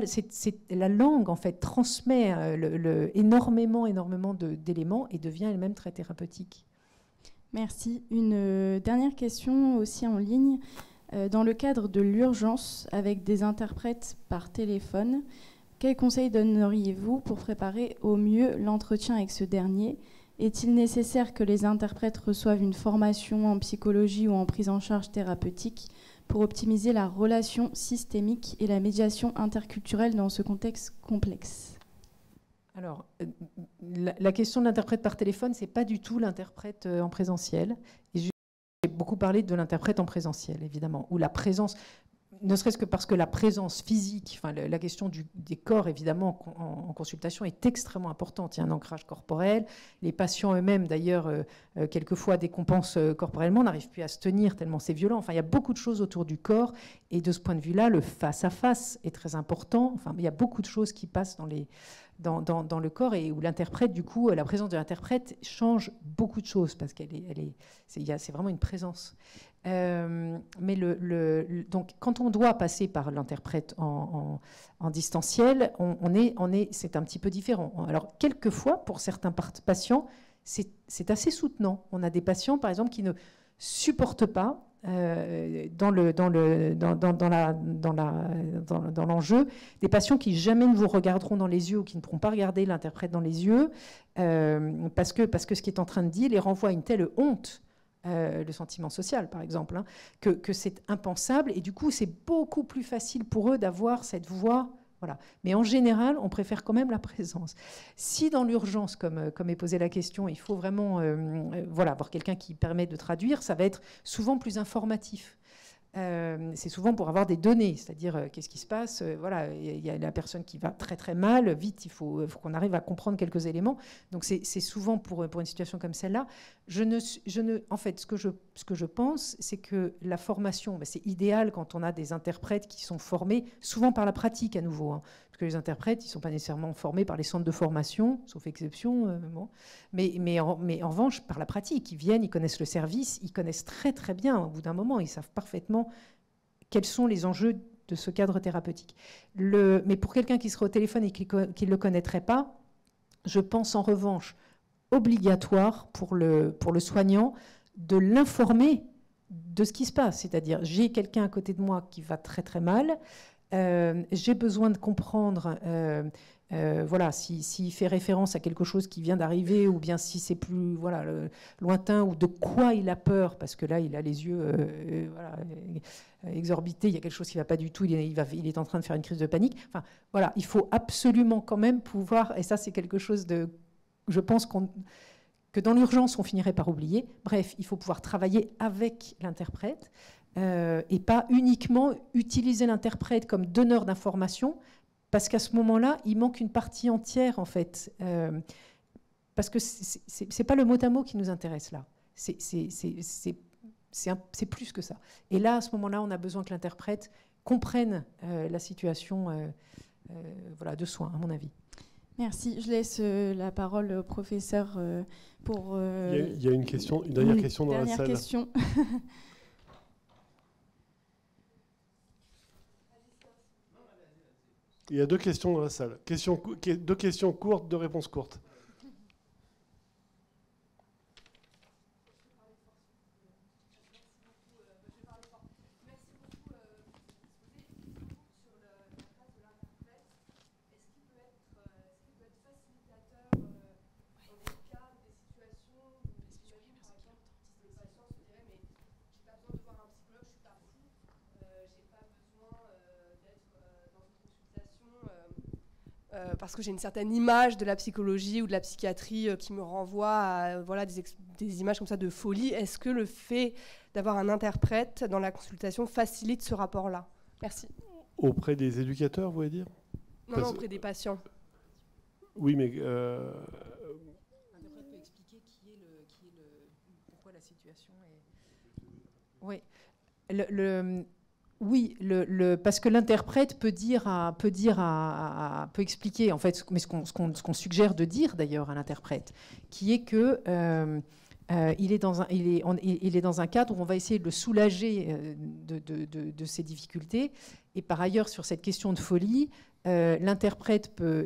la langue, en fait, transmet énormément d'éléments et devient elle-même très thérapeutique. Merci. Une dernière question aussi en ligne. Dans le cadre de l'urgence, avec des interprètes par téléphone, quels conseils donneriez-vous pour préparer au mieux l'entretien avec ce dernier? Est-il nécessaire que les interprètes reçoivent une formation en psychologie ou en prise en charge thérapeutique pour optimiser la relation systémique et la médiation interculturelle dans ce contexte complexe? Alors, la question de l'interprète par téléphone, ce n'est pas du tout l'interprète en présentiel. Et j'ai beaucoup parlé de l'interprète en présentiel, évidemment, où la présence, ne serait-ce que parce que la présence physique, la question des corps, évidemment, en consultation est extrêmement importante. Il y a un ancrage corporel. Les patients eux-mêmes, d'ailleurs, quelquefois décompensent corporellement, n'arrivent plus à se tenir tellement c'est violent. Enfin, il y a beaucoup de choses autour du corps. Et de ce point de vue-là, le face-à-face est très important. Enfin, il y a beaucoup de choses qui passent dans le corps et où l'interprète, du coup, la présence de l'interprète change beaucoup de choses parce c'est vraiment une présence. Mais donc, quand on doit passer par l'interprète en distanciel, c'est un petit peu différent. Alors, quelquefois, pour certains patients, c'est assez soutenant. On a des patients, par exemple, qui ne supportent pas dans l'enjeu, des patients qui jamais ne vous regarderont dans les yeux ou qui ne pourront pas regarder l'interprète dans les yeux parce que ce qui est en train de dire les renvoie à une telle honte, le sentiment social par exemple, hein, que c'est impensable et du coup c'est beaucoup plus facile pour eux d'avoir cette voix. Voilà. Mais en général, on préfère quand même la présence. Si dans l'urgence, comme est posée la question, il faut vraiment avoir quelqu'un qui permet de traduire, ça va être souvent plus informatif. C'est souvent pour avoir des données, c'est-à-dire qu'est-ce qui se passe, voilà, il y a la personne qui va très très mal, vite, il faut qu'on arrive à comprendre quelques éléments. Donc c'est souvent pour une situation comme celle-là. En fait, ce que je pense, c'est que la formation, c'est idéal quand on a des interprètes qui sont formés, souvent par la pratique à nouveau, hein, parce que les interprètes, ils ne sont pas nécessairement formés par les centres de formation, sauf exception, bon. mais en revanche, par la pratique, ils viennent, ils connaissent le service, ils connaissent très très bien, au bout d'un moment, ils savent parfaitement quels sont les enjeux de ce cadre thérapeutique. Mais pour quelqu'un qui serait au téléphone et qui ne le connaîtrait pas, je pense en revanche obligatoire pour le soignant de l'informer de ce qui se passe. C'est-à-dire, j'ai quelqu'un à côté de moi qui va très très mal, j'ai besoin de comprendre voilà, s'il fait référence à quelque chose qui vient d'arriver ou bien si c'est plus lointain ou de quoi il a peur, parce que là, il a les yeux exorbités, il y a quelque chose qui ne va pas du tout, il est en train de faire une crise de panique. Enfin, voilà, il faut absolument quand même pouvoir, et ça c'est quelque chose je pense que dans l'urgence, on finirait par oublier. Bref, il faut pouvoir travailler avec l'interprète et pas uniquement utiliser l'interprète comme donneur d'informations, parce qu'à ce moment-là, il manque une partie entière, en fait. Parce que c'est pas le mot à mot qui nous intéresse là. C'est plus que ça. Et là, à ce moment-là, on a besoin que l'interprète comprenne la situation de soins, à mon avis. Merci. Je laisse la parole au professeur pour... Il y a une dernière question dans la salle. Question. Il y a 2 questions dans la salle. 2 questions courtes, 2 réponses courtes. Parce que j'ai une certaine image de la psychologie ou de la psychiatrie qui me renvoie à des images comme ça de folie. Est-ce que le fait d'avoir un interprète dans la consultation facilite ce rapport-là? Merci. Auprès des éducateurs, vous voulez dire? Non, auprès des patients. Oui, mais... L'interprète peut expliquer pourquoi la situation est... Oui. Oui, parce que l'interprète peut expliquer, en fait, mais ce qu'on suggère de dire d'ailleurs à l'interprète, qui est que il est dans un cadre où on va essayer de le soulager de ses difficultés. Et par ailleurs, sur cette question de folie, l'interprète peut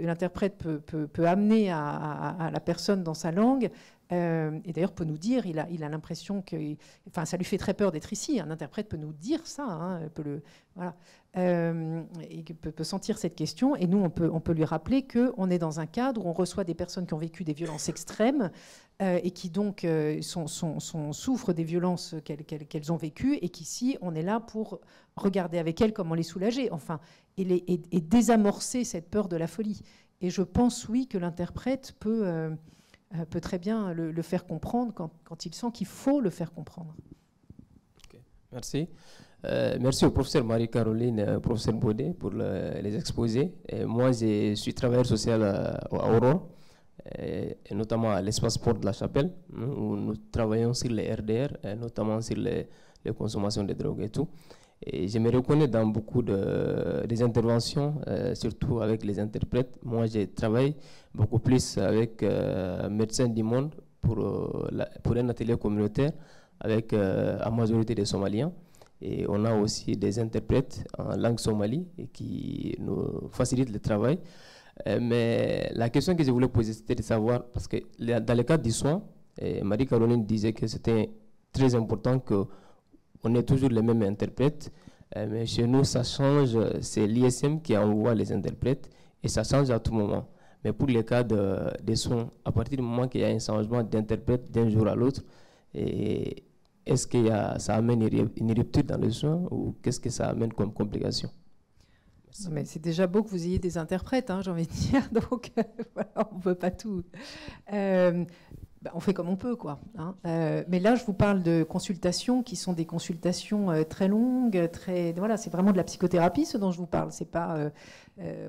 amener à la personne dans sa langue. Et d'ailleurs peut nous dire, il a l'impression que, enfin, ça lui fait très peur d'être ici. Un interprète peut nous dire ça, hein, et peut sentir cette question. Et nous, on peut lui rappeler qu'on est dans un cadre où on reçoit des personnes qui ont vécu des violences extrêmes et qui donc souffrent des violences qu'elles ont vécues, et qu'ici, on est là pour regarder avec elles comment les soulager, enfin, et désamorcer cette peur de la folie. Et je pense, oui, que l'interprète peut très bien le faire comprendre quand il sent qu'il faut le faire comprendre. Okay. Merci. Merci au professeur Marie-Caroline, au professeur Baudet pour les exposés. Moi, je suis travailleur social à Aurore, et notamment à l'espace sport de la Chapelle, où nous travaillons sur les RDR, notamment sur les consommations de drogue et tout. Et je me reconnais dans beaucoup des interventions, surtout avec les interprètes. Moi, je travaille beaucoup plus avec Médecins du Monde pour un atelier communautaire avec la majorité des Somaliens. Et on a aussi des interprètes en langue somali qui nous facilitent le travail. Mais la question que je voulais poser, c'était de savoir, parce que dans le cadre du soin, Marie-Caroline disait que c'était très important qu'on ait toujours les mêmes interprètes. Mais chez nous, ça change, c'est l'ISM qui envoie les interprètes et ça change à tout moment. Mais pour les cas des soins, à partir du moment qu'il y a un changement d'interprète d'un jour à l'autre, est-ce que ça amène une rupture dans le soin ou qu'est-ce que ça amène comme complication? Mais c'est déjà beau que vous ayez des interprètes, hein, j'ai envie de dire. Donc, voilà, on ne peut pas tout. On fait comme on peut, quoi. Hein. Mais là, je vous parle de consultations qui sont des consultations très longues, voilà, c'est vraiment de la psychothérapie, ce dont je vous parle. C'est pas,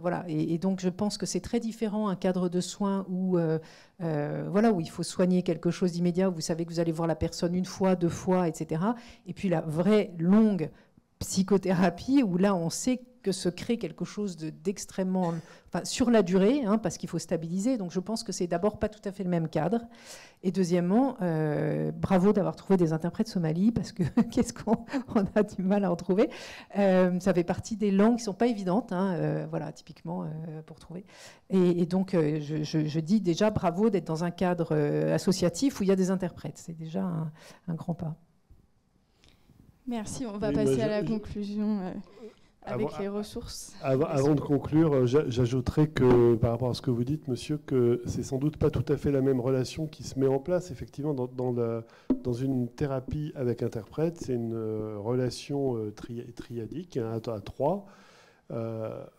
voilà. Et donc, je pense que c'est très différent un cadre de soins où, voilà, où il faut soigner quelque chose d'immédiat, où vous savez que vous allez voir la personne une fois, 2 fois, etc. Et puis la vraie longue psychothérapie où là, on sait que se crée quelque chose d'extrêmement, enfin, sur la durée, hein, parce qu'il faut stabiliser. Donc je pense que c'est d'abord pas tout à fait le même cadre. Et deuxièmement, bravo d'avoir trouvé des interprètes somalis, parce que qu'est-ce qu'on a du mal à en trouver. Ça fait partie des langues qui sont pas évidentes, hein, voilà, typiquement pour trouver. Et donc je dis déjà bravo d'être dans un cadre associatif où il y a des interprètes. C'est déjà un grand pas. Merci, on va passer à la conclusion. Avec les ressources. Avant de conclure, j'ajouterais que, par rapport à ce que vous dites, monsieur, que c'est sans doute pas tout à fait la même relation qui se met en place, effectivement, dans une thérapie avec interprète. C'est une relation triadique, à 3.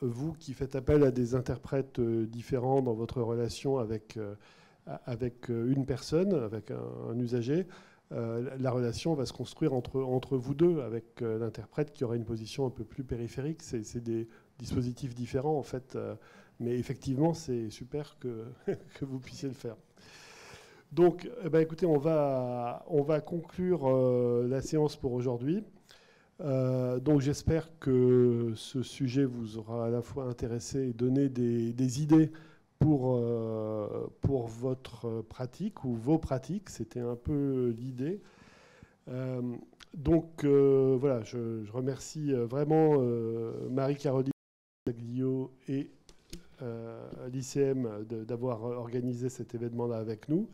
Vous qui faites appel à des interprètes différents dans votre relation avec une personne, avec un usager, la relation va se construire entre vous deux, avec l'interprète qui aura une position un peu plus périphérique. C'est des dispositifs différents, en fait. Mais effectivement, c'est super que vous puissiez le faire. Donc, écoutez, on va conclure la séance pour aujourd'hui. Donc, j'espère que ce sujet vous aura à la fois intéressé et donné des idées pour votre pratique ou vos pratiques. C'était un peu l'idée. Donc voilà, je remercie vraiment Marie-Caroline Zaglio et l'ICM d'avoir organisé cet événement-là avec nous.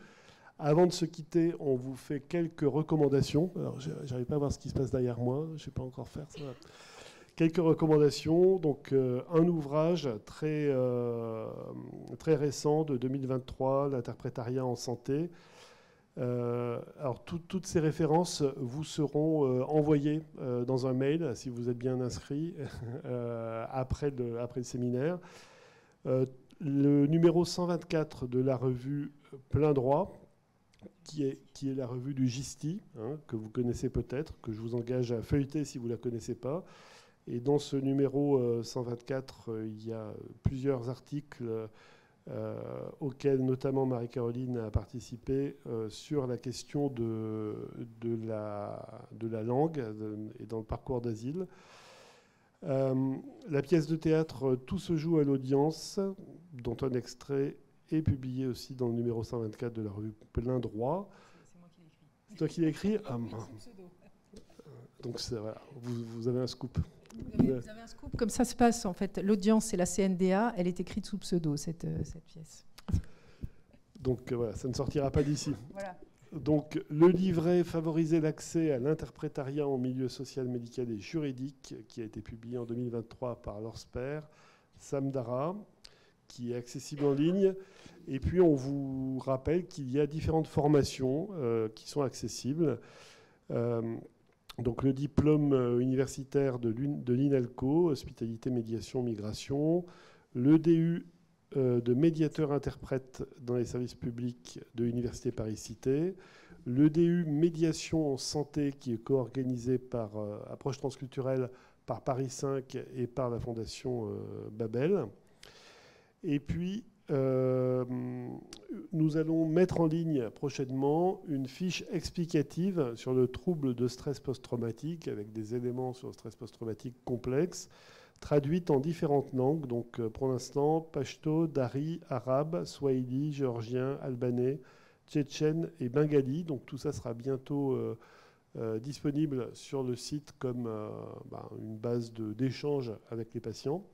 Avant de se quitter, on vous fait quelques recommandations. Alors, j'arrive pas à voir ce qui se passe derrière moi. Je ne sais pas encore faire ça. Quelques recommandations. Donc, un ouvrage très récent de 2023, l'interprétariat en santé. Alors, toutes ces références vous seront envoyées dans un mail, si vous êtes bien inscrit, après le séminaire. Le numéro 124 de la revue Plein Droit, qui est la revue du GISTI, hein, que vous connaissez peut-être, que je vous engage à feuilleter si vous ne la connaissez pas. Et dans ce numéro 124, il y a plusieurs articles auxquels notamment Marie-Caroline a participé sur la question de la langue et dans le parcours d'asile. La pièce de théâtre « Tout se joue à l'audience », dont un extrait est publié aussi dans le numéro 124 de la revue Plein Droit. C'est moi qui l'ai écrit. C'est toi qui l'as écrit? Donc voilà, vous avez un scoop. Vous avez un scoop, comme ça se passe en fait. L'audience, c'est la CNDA, elle est écrite sous pseudo, cette pièce. Donc voilà, ça ne sortira pas d'ici. Voilà. Donc le livret « Favoriser l'accès à l'interprétariat en milieu social, médical et juridique » qui a été publié en 2023 par l'ORSPER, Samdara, qui est accessible en ligne. Et puis on vous rappelle qu'il y a différentes formations qui sont accessibles. Donc le diplôme universitaire de l'INALCO, hospitalité, médiation, migration, le DU de médiateur interprète dans les services publics de l'Université Paris-Cité, le DU médiation en santé qui est co-organisé par Approche Transculturelle par Paris 5 et par la Fondation Babel. Et puis nous allons mettre en ligne prochainement une fiche explicative sur le trouble de stress post-traumatique avec des éléments sur le stress post-traumatique complexe, traduite en différentes langues. Donc pour l'instant, pachto, dari, arabe, swahili, géorgien, albanais, tchétchène et bengali. Donc tout ça sera bientôt disponible sur le site comme une base d'échange avec les patients.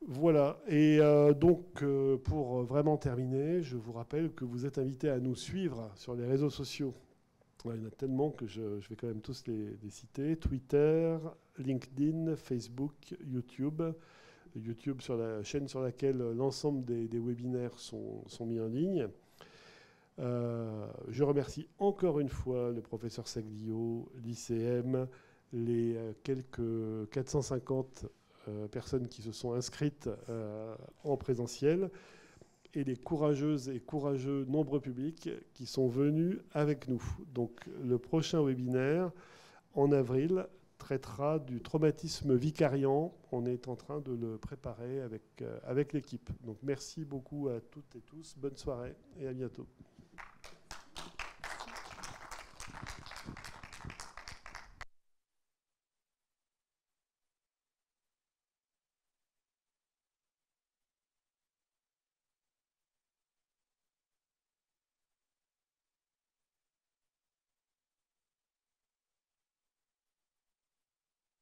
Voilà, et pour vraiment terminer, je vous rappelle que vous êtes invités à nous suivre sur les réseaux sociaux. Il y en a tellement que je vais quand même tous les citer. Twitter, LinkedIn, Facebook, YouTube. YouTube sur la chaîne sur laquelle l'ensemble des webinaires sont mis en ligne. Je remercie encore une fois le professeur Saglio, l'ICM, les quelques 450 personnes qui se sont inscrites en présentiel et les courageuses et courageux nombreux publics qui sont venus avec nous. Donc le prochain webinaire en avril traitera du traumatisme vicariant. On est en train de le préparer avec l'équipe. Donc merci beaucoup à toutes et tous. Bonne soirée et à bientôt.